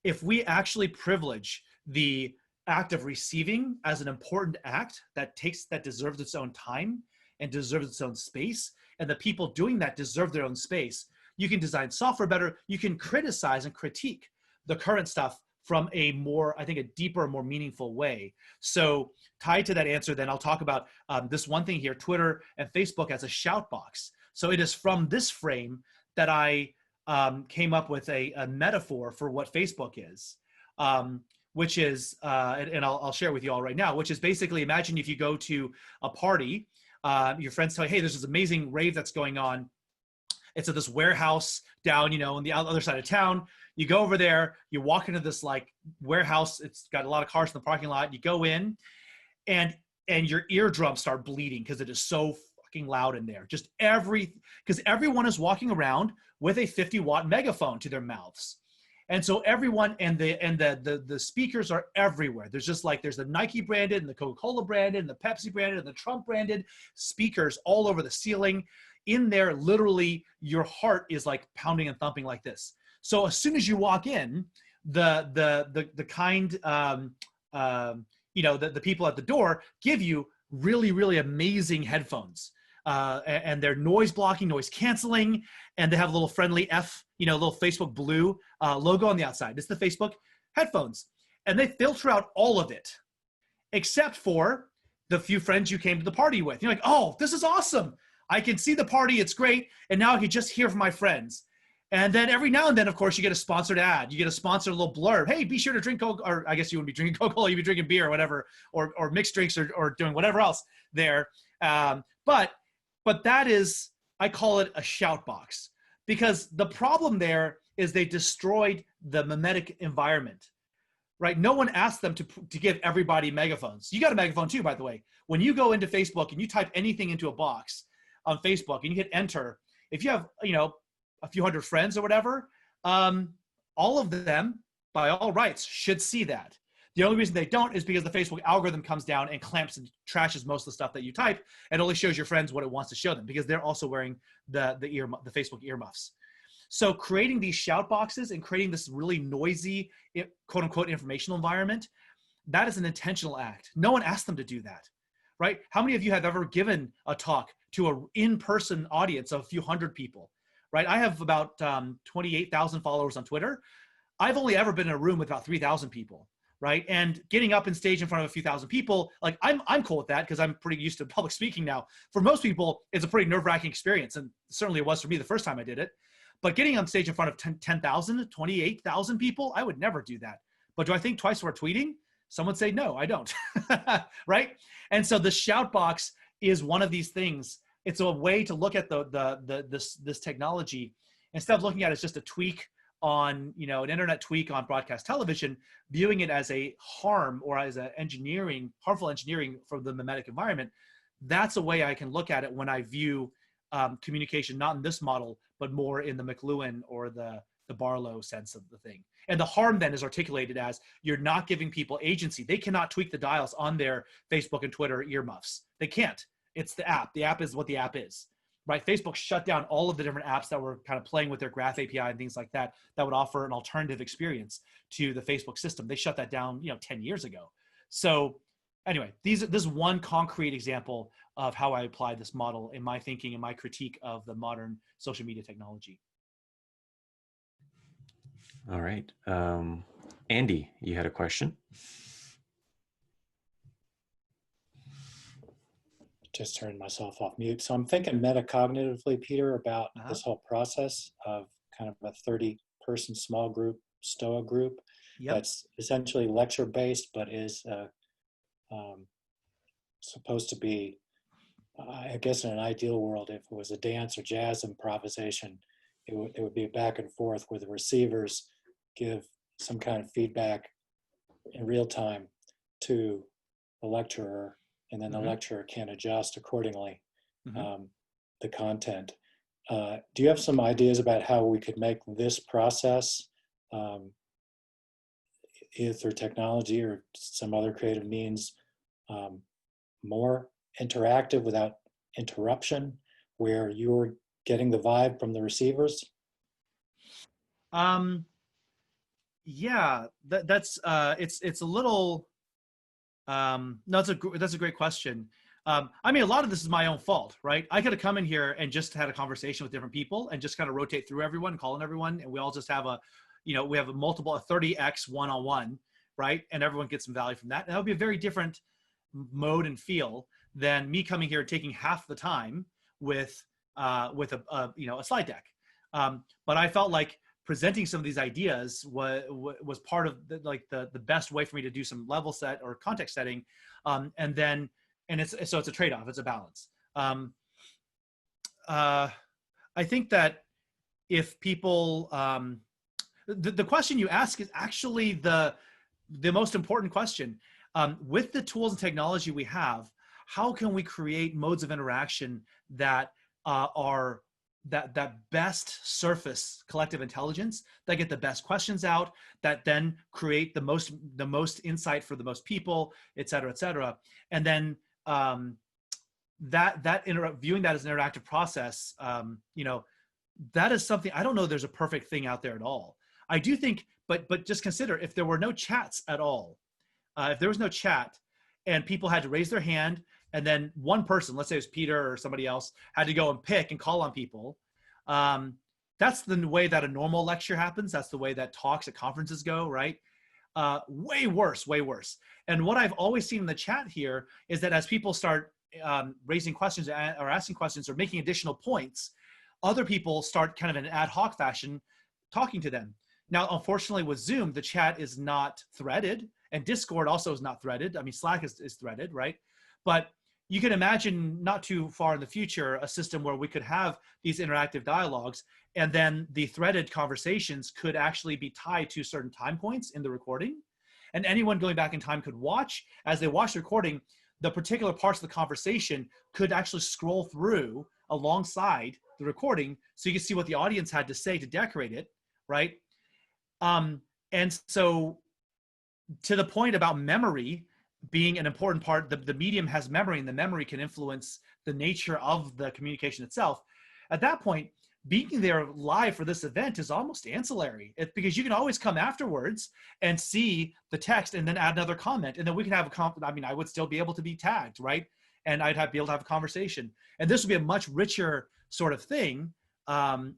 If we actually privilege the act of receiving as an important act that deserves its own time and deserves its own space, and the people doing that deserve their own space, you can design software better, you can criticize and critique the current stuff from a more, I think, a deeper, more meaningful way. So tied to that answer, then I'll talk about this one thing here, Twitter and Facebook as a shout box. So it is from this frame that I came up with a metaphor for what Facebook is, which is, and I'll share with you all right now, which is basically, imagine if you go to a party, your friends tell you, hey, there's this amazing rave that's going on. It's at this warehouse down, on the other side of town. You go over there, you walk into this like warehouse. It's got a lot of cars in the parking lot. You go in and your eardrums start bleeding because it is so fucking loud in there. Because everyone is walking around with a 50-watt megaphone to their mouths. And so everyone, and the speakers are everywhere. There's the Nike branded and the Coca-Cola branded and the Pepsi branded and the Trump branded speakers all over the ceiling. In there, literally, your heart is like pounding and thumping like this. So as soon as you walk in, the people at the door give you really, really amazing headphones. And they're noise blocking, noise canceling, and they have a little friendly little Facebook blue logo on the outside. It's the Facebook headphones. And they filter out all of it, except for the few friends you came to the party with. You're like, oh, this is awesome. I can see the party, it's great. And now I can just hear from my friends. And then every now and then, of course, you get a sponsored ad. You get a sponsored little blurb. Hey, be sure to drink Coke, or I guess you wouldn't be drinking Coca-Cola, you'd be drinking beer or whatever, or mixed drinks or doing whatever else there. But that is, I call it a shout box, because the problem there is they destroyed the memetic environment, right? No one asked them to give everybody megaphones. You got a megaphone too, by the way. When you go into Facebook and you type anything into a box on Facebook and you hit enter, if you have, a few hundred friends or whatever, all of them, by all rights, should see that. The only reason they don't is because the Facebook algorithm comes down and clamps and trashes most of the stuff that you type and only shows your friends what it wants to show them, because they're also wearing the Facebook earmuffs. So creating these shout boxes and creating this really noisy, quote unquote, informational environment, that is an intentional act. No one asked them to do that, right? How many of you have ever given a talk to an in-person audience of a few hundred people, right? I have about 28,000 followers on Twitter. I've only ever been in a room with about 3,000 people, right? And getting up in stage in front of a few thousand people, like I'm cool with that because I'm pretty used to public speaking now. For most people, it's a pretty nerve-wracking experience, and certainly it was for me the first time I did it. But getting on stage in front of 10,000, 28,000 people, I would never do that. But do I think twice before tweeting? Some would say, no, I don't, right? And so the shout box is one of these things. It's a way to look at this technology, instead of looking at it as just a tweak on, an internet tweak on broadcast television, viewing it as a harm or as a harmful engineering for the memetic environment. That's a way I can look at it when I view communication, not in this model, but more in the McLuhan or the Barlow sense of the thing. And the harm then is articulated as you're not giving people agency. They cannot tweak the dials on their Facebook and Twitter earmuffs. They can't. It's the app. The app is what the app is, right? Facebook shut down all of the different apps that were kind of playing with their graph API and things like that would offer an alternative experience to the Facebook system. They shut that down, 10 years ago. So anyway, this is one concrete example of how I apply this model in my thinking and my critique of the modern social media technology. All right. Andy, you had a question? Just turned myself off mute. So I'm thinking metacognitively, Peter, about this whole process of kind of a 30-person small group, Stoa group. Yep. That's essentially lecture-based, but is supposed to be, I guess in an ideal world, if it was a dance or jazz improvisation, it would be a back and forth where the receivers give some kind of feedback in real time to the lecturer, and then the lecturer can adjust accordingly the content. Do you have some ideas about how we could make this process, either through technology or some other creative means, more interactive without interruption, where you're getting the vibe from the receivers? Yeah, that's it's a little no, that's a great question. I mean, a lot of this is my own fault, right? I could have come in here and just had a conversation with different people and just kind of rotate through everyone, call in everyone, and we all just have we have a 30x one-on-one, right? And everyone gets some value from that. And that would be a very different mode and feel than me coming here and taking half the time with a slide deck. But I felt like presenting some of these ideas was part of the best way for me to do some level set or context setting, and it's a trade-off, it's a balance. I think that if people the question you ask is actually the most important question. With the tools and technology we have, how can we create modes of interaction that are that best surface collective intelligence, that get the best questions out, that then create the most insight for the most people, et cetera, and then viewing that as an interactive process, that is something, I don't know there's a perfect thing out there at all. I do think, but just consider if there were no chats at all, if there was no chat and people had to raise their hand, and then one person, let's say it was Peter or somebody else, had to go and pick and call on people. That's the way that a normal lecture happens. That's the way that talks at conferences go, right? Way worse. And what I've always seen in the chat here is that as people start raising questions or asking questions or making additional points, other people start kind of in an ad hoc fashion talking to them. Now, unfortunately with Zoom, the chat is not threaded, and Discord also is not threaded. I mean, Slack is threaded, right? But you can imagine not too far in the future, a system where we could have these interactive dialogues, and then the threaded conversations could actually be tied to certain time points in the recording. And anyone going back in time could watch, as they watch the recording, the particular parts of the conversation could actually scroll through alongside the recording, so you can see what the audience had to say to decorate it, right? And so to the point about memory being an important part, the medium has memory, and the memory can influence the nature of the communication itself. At that point, being there live for this event is almost ancillary. It's because you can always come afterwards and see the text and then add another comment, and then we can have I would still be able to be tagged, right? And I'd be able to have a conversation. And this would be a much richer sort of thing,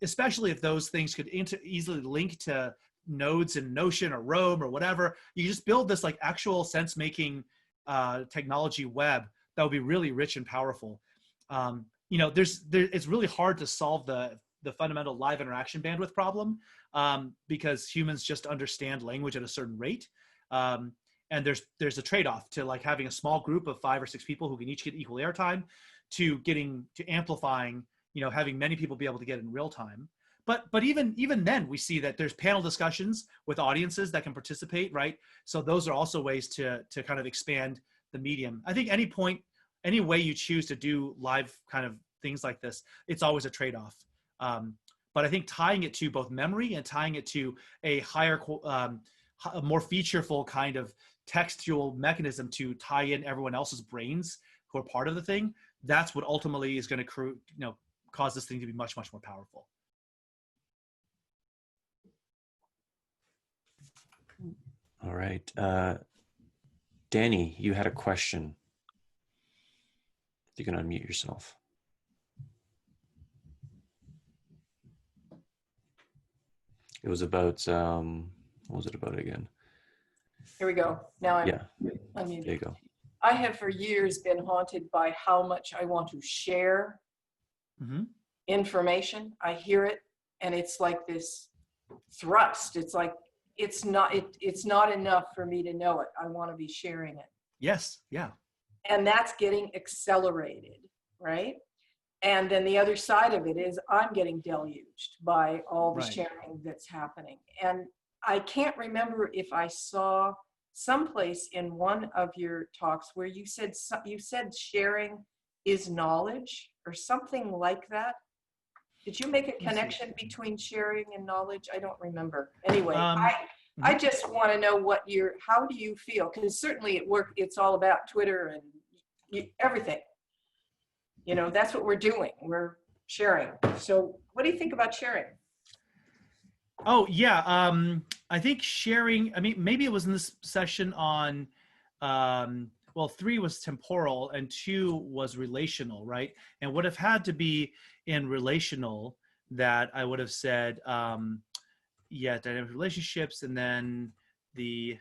especially if those things could easily link to nodes in Notion or Rome or whatever. You just build this like actual sense-making technology web that would be really rich and powerful. It's really hard to solve the fundamental live interaction bandwidth problem, because humans just understand language at a certain rate. And there's a trade-off to like having a small group of 5 or 6 people who can each get equal airtime, to amplifying, having many people be able to get in real time. But even then, we see that there's panel discussions with audiences that can participate, right? So those are also ways to kind of expand the medium. I think any way you choose to do live kind of things like this, it's always a trade-off. But I think tying it to both memory and tying it to a higher, a more featureful kind of textual mechanism to tie in everyone else's brains who are part of the thing, that's what ultimately is going to cause this thing to be much, much more powerful. All right. Danny, you had a question. You can unmute yourself. It was about, what was it about again? Here we go. Now I'm unmuted. There you go. I have for years been haunted by how much I want to share information. I hear it and it's like this thrust. It's like, it's not enough for me to know it. I want to be sharing it. Yes. Yeah. And that's getting accelerated, right? And then the other side of it is I'm getting deluged by all the Right. sharing that's happening. And I can't remember if I saw someplace in one of your talks where you said sharing is knowledge or something like that. Did you make a connection between sharing and knowledge? I don't remember. Anyway, I just want to know how do you feel? Because certainly at work, it's all about Twitter and everything. You know, that's what we're doing. We're sharing. So what do you think about sharing? Oh, yeah. I think sharing, I mean, maybe it was in this session on, well, 3 was temporal and 2 was relational, right? And would have had to be in relational that I would have said, yeah, dynamic relationships, and then the,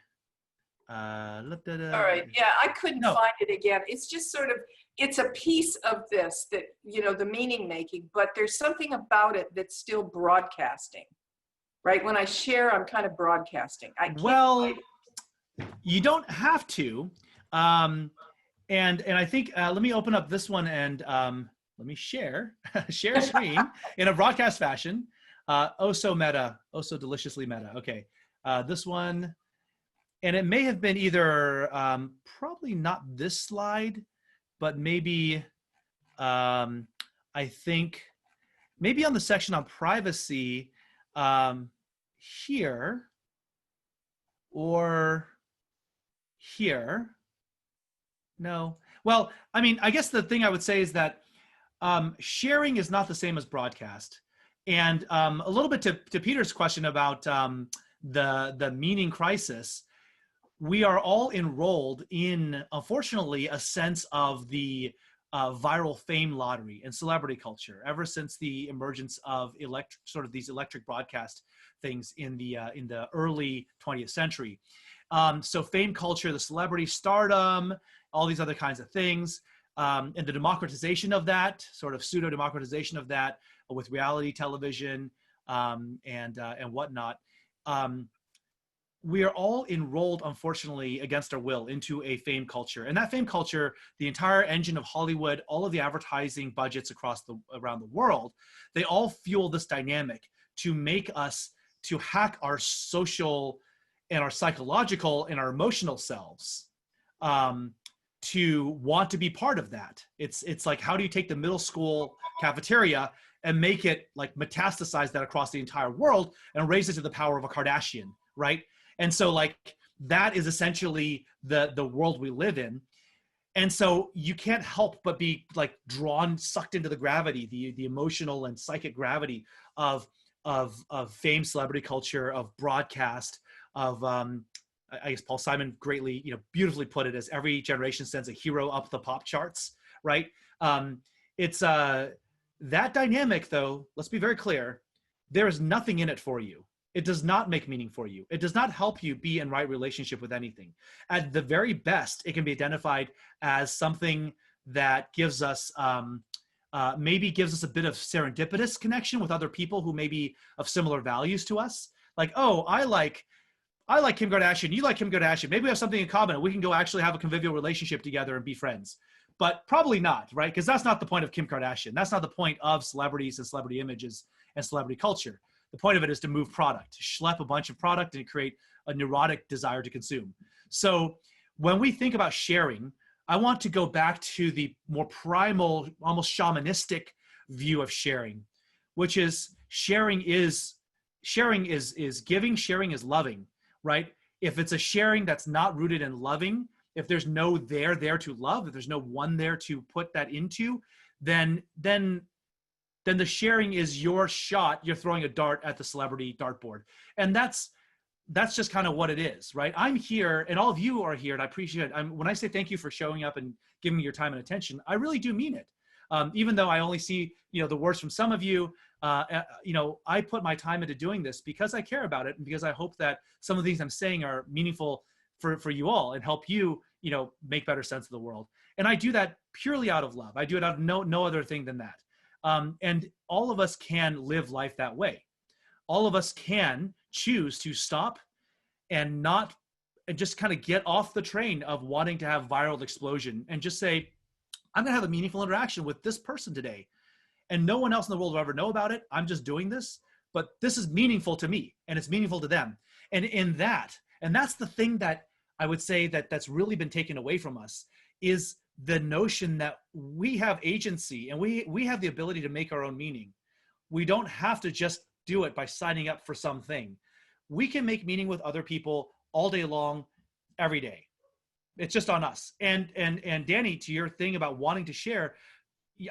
All right. Yeah, I couldn't find it again. It's just sort of, it's a piece of this that, you know, the meaning making, but there's something about it that's still broadcasting, right? When I share, I'm kind of broadcasting. Well, you don't have to. And I think, let me open up this one and let me share screen in a broadcast fashion. Oh, so meta. Oh, so deliciously meta. Okay. This one, and it may have been either, probably not this slide, but maybe, I think maybe on the section on privacy, here or here. No. Well, I mean, I guess the thing I would say is that sharing is not the same as broadcast. And a little bit to Peter's question about the meaning crisis, we are all enrolled in, unfortunately, a sense of the viral fame lottery and celebrity culture ever since the emergence of these electric broadcast things in the early 20th century. So fame culture, the celebrity stardom, all these other kinds of things, and the democratization of that, sort of pseudo democratization of that with reality television and whatnot. We are all enrolled, unfortunately, against our will into a fame culture. And that fame culture, the entire engine of Hollywood, all of the advertising budgets around the world, they all fuel this dynamic to make us, to hack our social and our psychological and our emotional selves to want to be part of that. It's like, how do you take the middle school cafeteria and make it like metastasize that across the entire world and raise it to the power of a Kardashian, right? And so like, that is essentially the world we live in. And so you can't help but be like sucked into the gravity, the emotional and psychic gravity of fame, celebrity culture, of broadcast, of I guess Paul Simon greatly, beautifully put it as every generation sends a hero up the pop charts, right? It's that dynamic though, let's be very clear, there is nothing in it for you. It does not make meaning for you. It does not help you be in right relationship with anything. At the very best, it can be identified as something that gives us, maybe gives us a bit of serendipitous connection with other people who may be of similar values to us. Like, oh, I like Kim Kardashian, you like Kim Kardashian. Maybe we have something in common and we can go actually have a convivial relationship together and be friends. But probably not, right? Because that's not the point of Kim Kardashian. That's not the point of celebrities and celebrity images and celebrity culture. The point of it is to move product, to schlep a bunch of product and create a neurotic desire to consume. So when we think about sharing, I want to go back to the more primal, almost shamanistic view of sharing, which is sharing is giving, sharing is loving, right? If it's a sharing that's not rooted in loving, if there's no there to love, if there's no one there to put that into, then the sharing is your shot. You're throwing a dart at the celebrity dartboard. And that's just kind of what it is, right? I'm here and all of you are here and I appreciate it. When I say thank you for showing up and giving me your time and attention, I really do mean it. Even though I only see, the words from some of you, I put my time into doing this because I care about it and because I hope that some of the things I'm saying are meaningful for you all and help you, make better sense of the world. And I do that purely out of love. I do it out of no other thing than that. And all of us can live life that way. all of us can choose to stop and not, and just kind of get off the train of wanting to have viral explosion and just say, I'm gonna have a meaningful interaction with this person today. And no one else in the world will ever know about it. I'm just doing this, but this is meaningful to me and it's meaningful to them. And in that, and that's the thing that I would say that's really been taken away from us, is the notion that we have agency and we have the ability to make our own meaning. We don't have to just do it by signing up for something. We can make meaning with other people all day long, every day. It's just on us. And Danny, to your thing about wanting to share,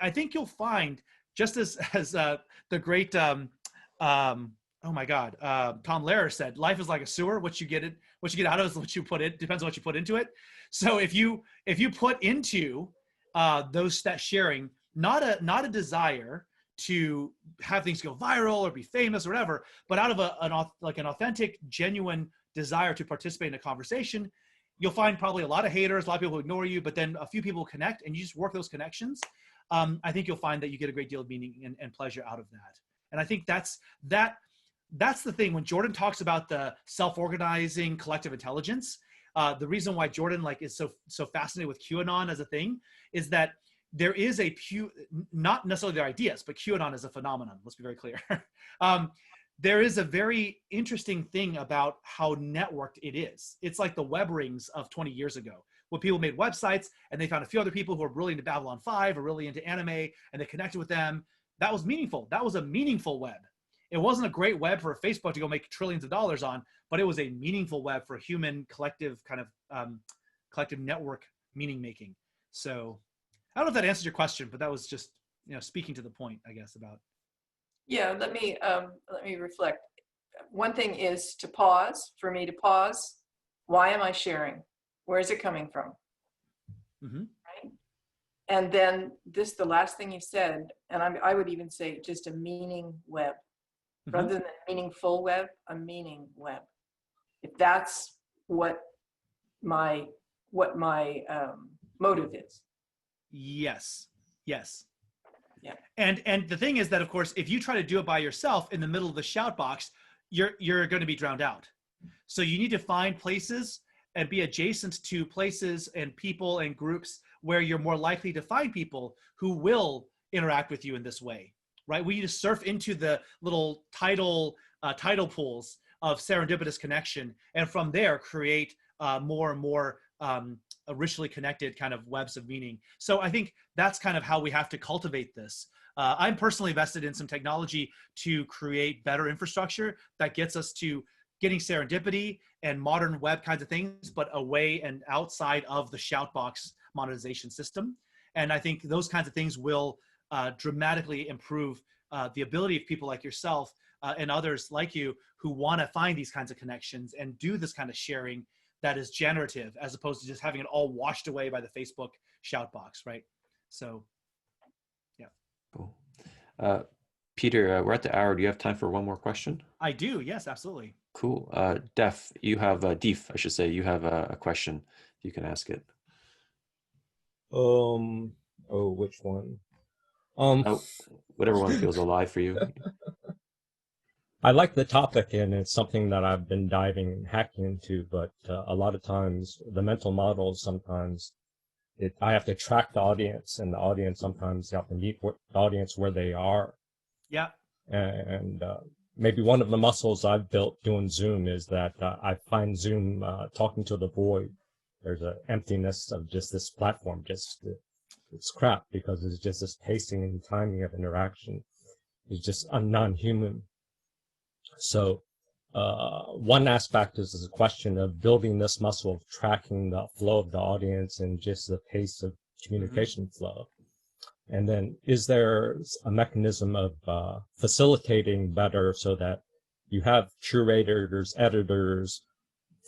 I think you'll find, just as the great oh my God, Tom Lehrer said, life is like a sewer. What you get out of it is what you put in. Depends on what you put into it. So if you put into that sharing, not a desire to have things go viral or be famous or whatever, but out of an authentic, genuine desire to participate in a conversation, you'll find probably a lot of haters, a lot of people who ignore you, but then a few people connect, and you just work those connections. I think you'll find that you get a great deal of meaning and pleasure out of that. And I think that's the thing. When Jordan talks about the self-organizing collective intelligence, the reason why Jordan is so fascinated with QAnon as a thing is that there is not necessarily their ideas, but QAnon is a phenomenon. Let's be very clear. There is a very interesting thing about how networked it is. It's like the web rings of 20 years ago, when people made websites and they found a few other people who were really into Babylon 5 or really into anime, and they connected with them. That was meaningful. That was a meaningful web. It wasn't a great web for Facebook to go make trillions of dollars on, but it was a meaningful web for human collective kind of collective network meaning making. So I don't know if that answers your question, but that was just, speaking to the point, I guess, about. Yeah, let me reflect. One thing is to pause, for me to pause. Why am I sharing? Where is it coming from? Mm-hmm. Right? And then the last thing you said, and I would even say just a meaning web, mm-hmm. rather than a meaningful web, a meaning web. If that's what my motive is. Yes. Yeah. And the thing is that, of course, if you try to do it by yourself in the middle of the shout box, you're going to be drowned out. So you need to find places and be adjacent to places and people and groups where you're more likely to find people who will interact with you in this way, right? We need to surf into the little tidal pools of serendipitous connection, and from there create more and more richly connected kind of webs of meaning. So I think that's kind of how we have to cultivate this. I'm personally invested in some technology to create better infrastructure that gets us to getting serendipity and modern web kinds of things, but away and outside of the shoutbox monetization system. And I think those kinds of things will dramatically improve the ability of people like yourself and others like you who want to find these kinds of connections and do this kind of sharing that is generative, as opposed to just having it all washed away by the Facebook shoutbox, right? So, yeah. Cool. Peter, we're at the hour. Do you have time for one more question? I do. Yes, absolutely. Cool. Deef, I should say, you have a question. You can ask it. Which one? Whatever one feels alive for you. I like the topic, and it's something that I've been hacking into, but a lot of times the mental models, sometimes I have to track the audience, and the audience, sometimes you have to meet the audience where they are. Yeah. And maybe one of the muscles I've built doing Zoom is that I find Zoom talking to the void. There's an emptiness of just this platform, it's crap, because it's just this pacing and timing of interaction is just non-human. So one aspect is a question of building this muscle of tracking the flow of the audience and just the pace of communication mm-hmm. flow. And then is there a mechanism of facilitating better so that you have curators, editors,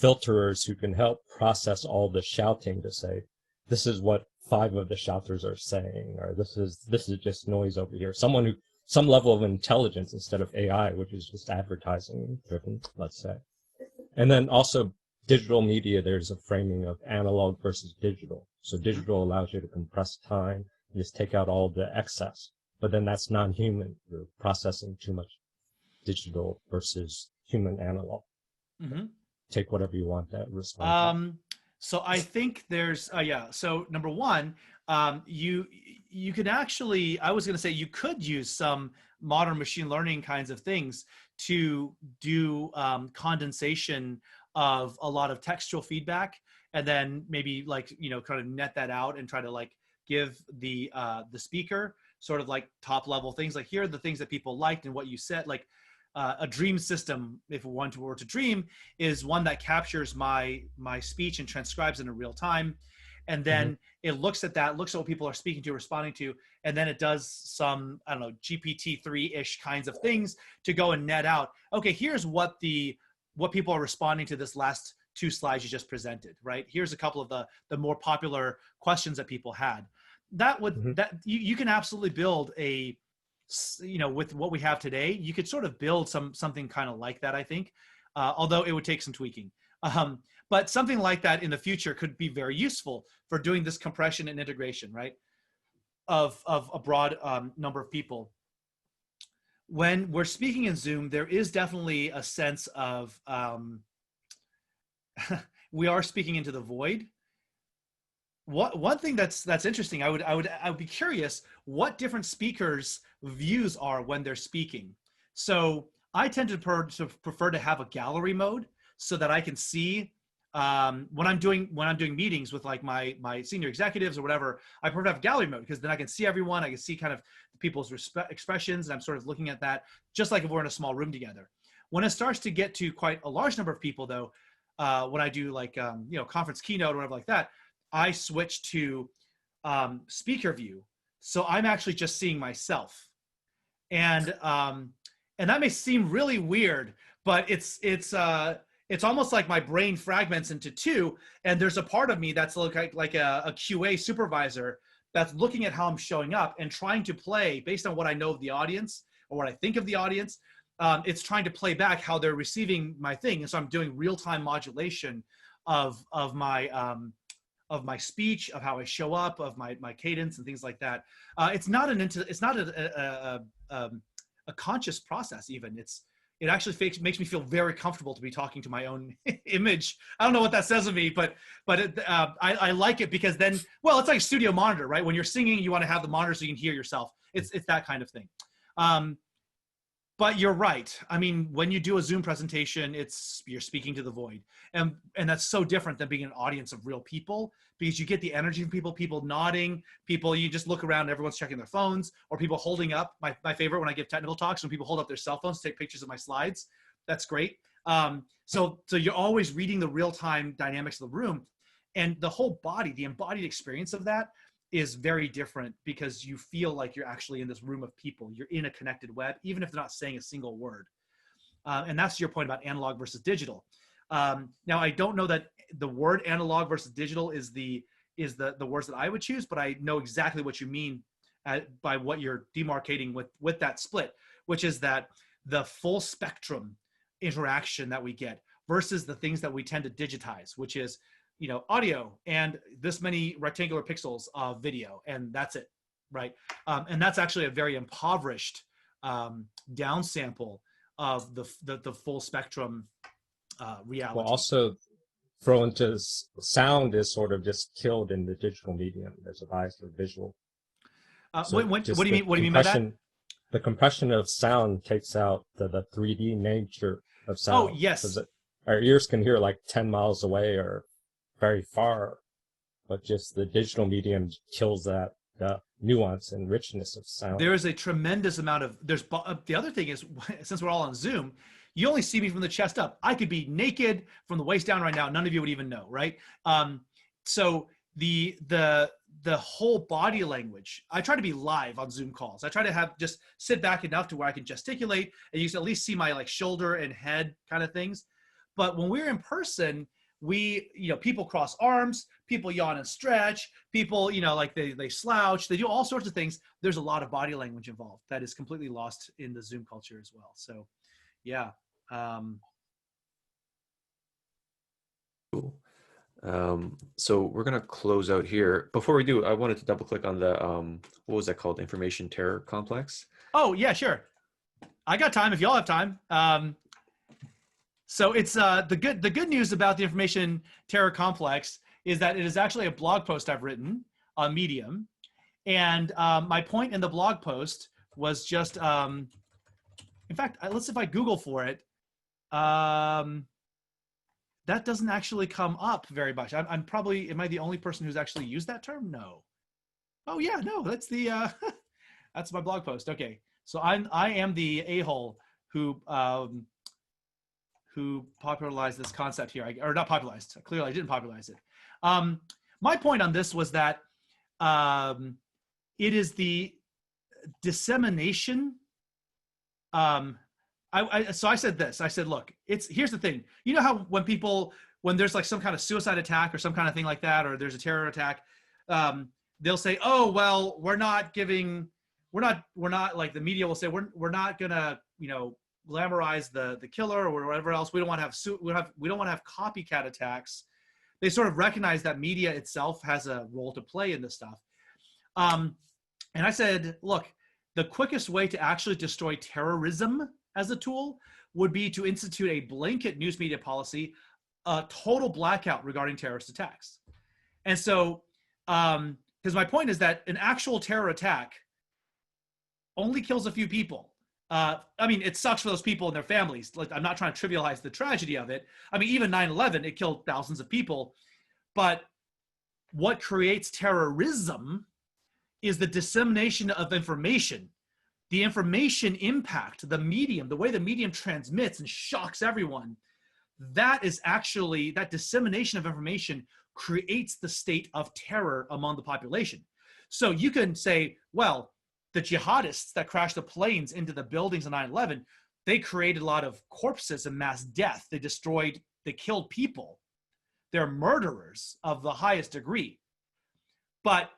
filterers who can help process all the shouting to say, this is what 5 of the shouters are saying, or this is just noise over here. Some level of intelligence instead of AI, which is just advertising driven, let's say. And then also digital media, there's a framing of analog versus digital. So digital allows you to compress time, just take out all the excess, but then that's non-human. You're processing too much digital versus human analog? Mm-hmm. Take whatever you want that response. So I think there's yeah. So number one, you can actually, I was going to say you could use some modern machine learning kinds of things to do condensation of a lot of textual feedback, and then maybe like kind of net that out and try to like give the speaker sort of like top level things, like here are the things that people liked and what you said, like. A dream system, if one were to dream, is one that captures my speech and transcribes it in real time, and then it looks at that, looks at what people are speaking to, responding to, and then it does some, I don't know, GPT-3-ish kinds of things to go and net out. Okay, here's what people are responding to this last 2 slides you just presented, right? Here's a couple of the more popular questions that people had. That would that you can absolutely build a with what we have today, you could sort of build something kind of like that, I think, although it would take some tweaking. But something like that in the future could be very useful for doing this compression and integration, right, of a broad number of people. When we're speaking in Zoom, there is definitely a sense of we are speaking into the void. One thing that's interesting, I would be curious what different speakers' views are when they're speaking. So I tend to prefer to have a gallery mode so that I can see when I'm doing meetings with like my senior executives or whatever. I prefer to have gallery mode because then I can see everyone. I can see kind of people's expressions, and I'm sort of looking at that just like if we're in a small room together. When it starts to get to quite a large number of people, though, when I do like conference keynote or whatever like that, I switch to speaker view. So I'm actually just seeing myself. And that may seem really weird, but it's almost like my brain fragments into 2. And there's a part of me that's like a QA supervisor that's looking at how I'm showing up and trying to play based on what I know of the audience or what I think of the audience. It's trying to play back how they're receiving my thing. And so I'm doing real-time modulation of my speech, of how I show up, of my cadence and things like that. It's not a conscious process even. It actually makes me feel very comfortable to be talking to my own image. I don't know what that says of me, but I like it because then, well, it's like a studio monitor, right? When you're singing, you want to have the monitor so you can hear yourself. It's that kind of thing. But you're right. I mean, when you do a Zoom presentation, you're speaking to the void. And that's so different than being an audience of real people, because you get the energy from people nodding, you just look around and everyone's checking their phones, or people holding up. My favorite when I give technical talks, when people hold up their cell phones to take pictures of my slides. That's great. So you're always reading the real-time dynamics of the room, and the whole body, the embodied experience of that is very different because you feel like you're actually in this room of people. You're in a connected web, even if they're not saying a single word. And that's your point about analog versus digital. Now, I don't know that the word analog versus digital is the words that I would choose, but I know exactly what you mean by what you're demarcating with that split, which is that the full spectrum interaction that we get versus the things that we tend to digitize, which is audio and this many rectangular pixels of video, and that's it, right? And that's actually a very impoverished downsample of the full spectrum reality. Well, also throw into sound is sort of just killed in the digital medium. There's a bias for visual. What do you mean? What do you mean by that? The compression of sound takes out the 3D nature of sound. Oh, yes. Our ears can hear like 10 miles away or very far, but just the digital medium kills that nuance and richness of sound. There is a tremendous amount of, the other thing is, since we're all on Zoom, you only see me from the chest up. I could be naked from the waist down right now. None of you would even know, right? So the whole body language, I try to be live on Zoom calls. I try to just sit back enough to where I can gesticulate and you can at least see my like shoulder and head kind of things. But when we're in person, people cross arms, people yawn and stretch, people, like they slouch, they do all sorts of things. There's a lot of body language involved that is completely lost in the Zoom culture as well. So, yeah. Cool. So we're going to close out here. Before we do, I wanted to double click on the, what was that called? Information terror complex. Oh, yeah, sure. I got time if y'all have time. So it's the good news about the information terror complex is that it is actually a blog post I've written on Medium, and my point in the blog post was just, in fact, let's see if I Google for it. That doesn't actually come up very much. I'm probably, am I the only person who's actually used that term? No. Oh yeah, no, that's the that's my blog post. Okay, so I am the a-hole who popularized this concept here, or not popularized. Clearly, I didn't popularize it. My point on this was that it is the dissemination. So I said this. I said, look, here's the thing. You know how when there's like some kind of suicide attack or some kind of thing like that, or there's a terror attack, they'll say, oh well, we're not like, the media will say we're not gonna, glamorize the killer or whatever else. We don't want to have copycat attacks. They sort of recognize that media itself has a role to play in this stuff. And I said, look, the quickest way to actually destroy terrorism as a tool would be to institute a blanket news media policy, a total blackout regarding terrorist attacks. And so, because my point is that an actual terror attack only kills a few people. I mean, it sucks for those people and their families. Like, I'm not trying to trivialize the tragedy of it. I mean, even 9/11, it killed thousands of people. But what creates terrorism is the dissemination of information. The information impact, the medium, the way the medium transmits and shocks everyone, that is actually, that dissemination of information creates the state of terror among the population. So you can say, well, the jihadists that crashed the planes into the buildings on 9/11, they created a lot of corpses and mass death. They killed people. They're murderers of the highest degree. But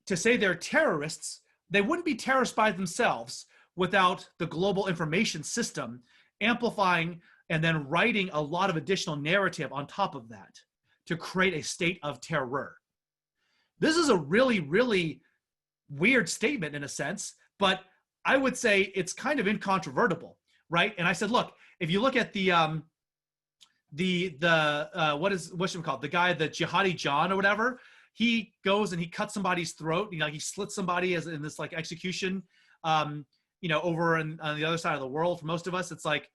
to say they're terrorists, they wouldn't be terrorists by themselves without the global information system amplifying and then writing a lot of additional narrative on top of that to create a state of terror. This is a really, really weird statement in a sense, but I would say it's kind of incontrovertible, right? And I said, look, if you look at what's it called? The guy, the Jihadi John or whatever, he goes and he cuts somebody's throat, he slits somebody as in this like execution, over on the other side of the world. For most of us, it's like,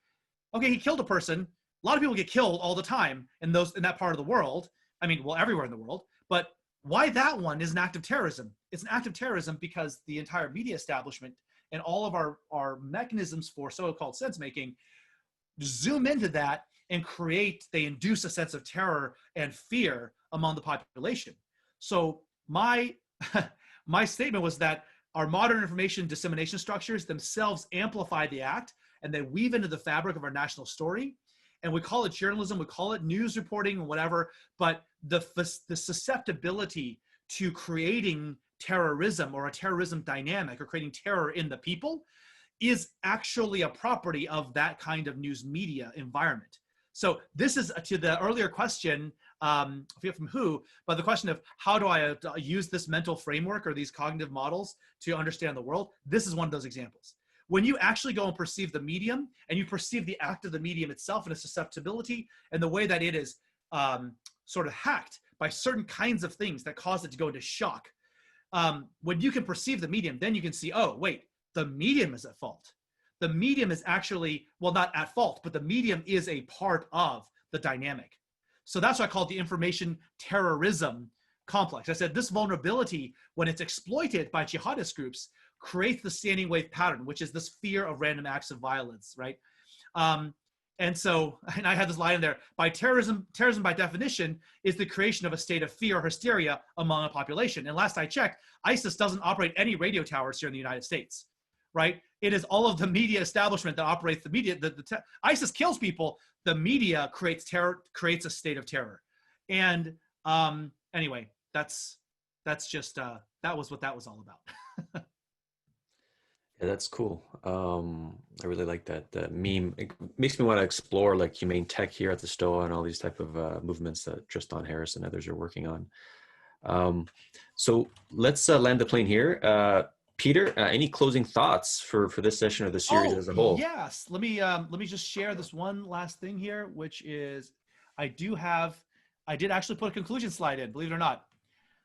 okay, he killed a person. A lot of people get killed all the time in that part of the world. I mean, well, everywhere in the world, but why that one is an act of terrorism? It's an act of terrorism because the entire media establishment and all of our mechanisms for so-called sense making zoom into that and they induce a sense of terror and fear among the population. So my statement was that our modern information dissemination structures themselves amplify the act, and they weave into the fabric of our national story. And we call it journalism, we call it news reporting, or whatever, but the susceptibility to creating terrorism or a terrorism dynamic or creating terror in the people is actually a property of that kind of news media environment. So this is to the earlier question, I forget from who, but the question of how do I use this mental framework or these cognitive models to understand the world? This is one of those examples. When you actually go and perceive the medium and you perceive the act of the medium itself and its susceptibility and the way that it is sort of hacked by certain kinds of things that cause it to go into shock. When you can perceive the medium, then you can see, oh, wait, the medium is at fault. The medium is actually, well, not at fault, but the medium is a part of the dynamic. So that's what I call the information terrorism complex. I said this vulnerability, when it's exploited by jihadist groups, creates the standing wave pattern, which is this fear of random acts of violence, right? And I had this line in there, by terrorism by definition is the creation of a state of fear or hysteria among a population. And last I checked, ISIS doesn't operate any radio towers here in the United States, right? It is all of the media establishment that operates the media. ISIS kills people. The media creates terror, creates a state of terror. And anyway, that's just, that was what that was all about. Yeah, that's cool. I really like that meme. It makes me want to explore like humane tech here at the Stoa and all these type of movements that Tristan Harris and others are working on. So let's land the plane here. Peter, any closing thoughts for this session or the series as a whole? Yes. Let me just share this one last thing here, which is I did actually put a conclusion slide in, believe it or not.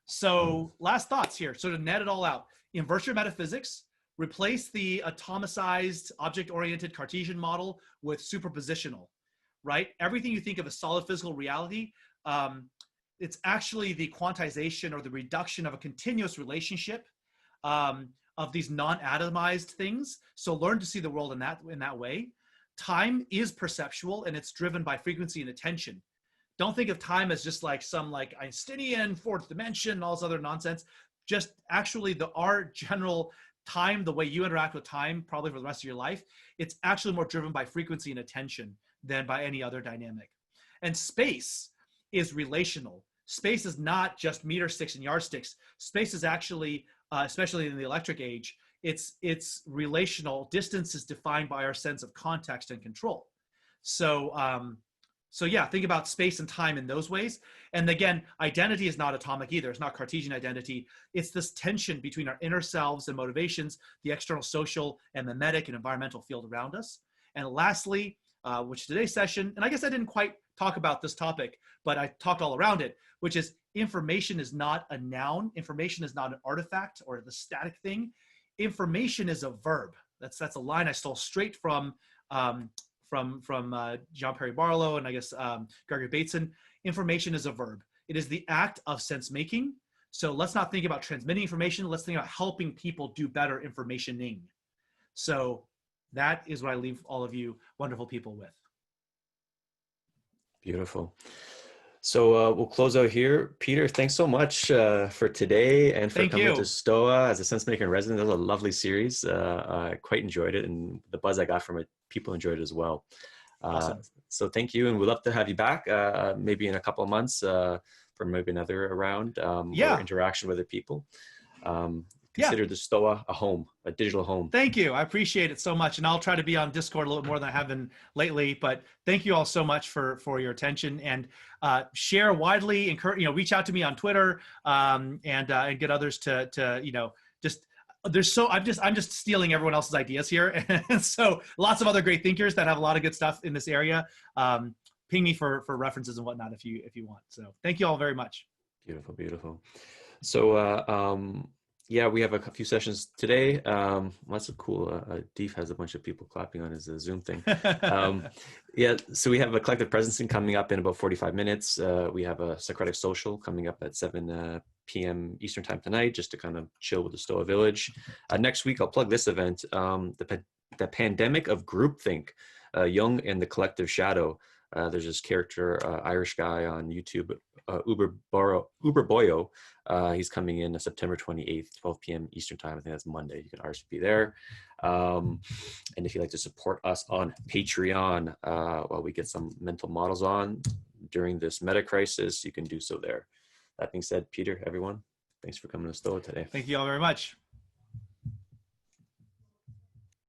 So last thoughts here. So to net it all out, in virtue of metaphysics, replace the atomicized object-oriented Cartesian model with superpositional, right? Everything you think of as solid physical reality, it's actually the quantization or the reduction of a continuous relationship of these non-atomized things. So learn to see the world in that way. Time is perceptual, and it's driven by frequency and attention. Don't think of time as just like some like Einsteinian fourth dimension and all this other nonsense. Just actually our general time, the way you interact with time, probably for the rest of your life, it's actually more driven by frequency and attention than by any other dynamic. And space is relational. Space is not just meter sticks and yardsticks. Space is actually, especially in the electric age, it's relational. Distance is defined by our sense of context and control. So yeah, think about space and time in those ways. And again, identity is not atomic either. It's not Cartesian identity. It's this tension between our inner selves and motivations, the external social and memetic and environmental field around us. And lastly, which today's session, and I guess I didn't quite talk about this topic, but I talked all around it, which is information is not a noun. Information is not an artifact or the static thing. Information is a verb. That's a line I stole straight from John Perry Barlow and I guess Gregory Bateson. Information is a verb. It is the act of sense making. So let's not think about transmitting information. Let's think about helping people do better informationing. So that is what I leave all of you wonderful people with. Beautiful. So we'll close out here. Peter, thanks so much for today and for coming to Stoa as a Sensemaker in residence. That was a lovely series. I quite enjoyed it, and the buzz I got from it, people enjoyed it as well. Awesome. So thank you, and we'd love to have you back maybe in a couple of months for maybe another round or interaction with other people. Consider the Stoa a home, a digital home. Thank you. I appreciate it so much. And I'll try to be on Discord a little more than I have been lately, but thank you all so much for your attention, and share widely, encourage, reach out to me on Twitter and get others to I'm just stealing everyone else's ideas here. And so lots of other great thinkers that have a lot of good stuff in this area. Ping me for references and whatnot if you want. So thank you all very much. Beautiful, beautiful. So, yeah, we have a few sessions today. That's so cool. Deef has a bunch of people clapping on his Zoom thing. Yeah, so we have a collective presencing coming up in about 45 minutes. We have a Socratic social coming up at 7 p.m. Eastern time tonight, just to kind of chill with the Stoa Village. Next week, I'll plug this event, the Pandemic of Groupthink, Jung and the Collective Shadow. There's this character, Irish guy on YouTube, Uber Boyo. He's coming in September 28th, 12 p.m. Eastern time. I think that's Monday. You can RSVP there. And if you'd like to support us on Patreon while we get some mental models on during this meta crisis, you can do so there. That being said, Peter, everyone, thanks for coming to Stoa today. Thank you all very much.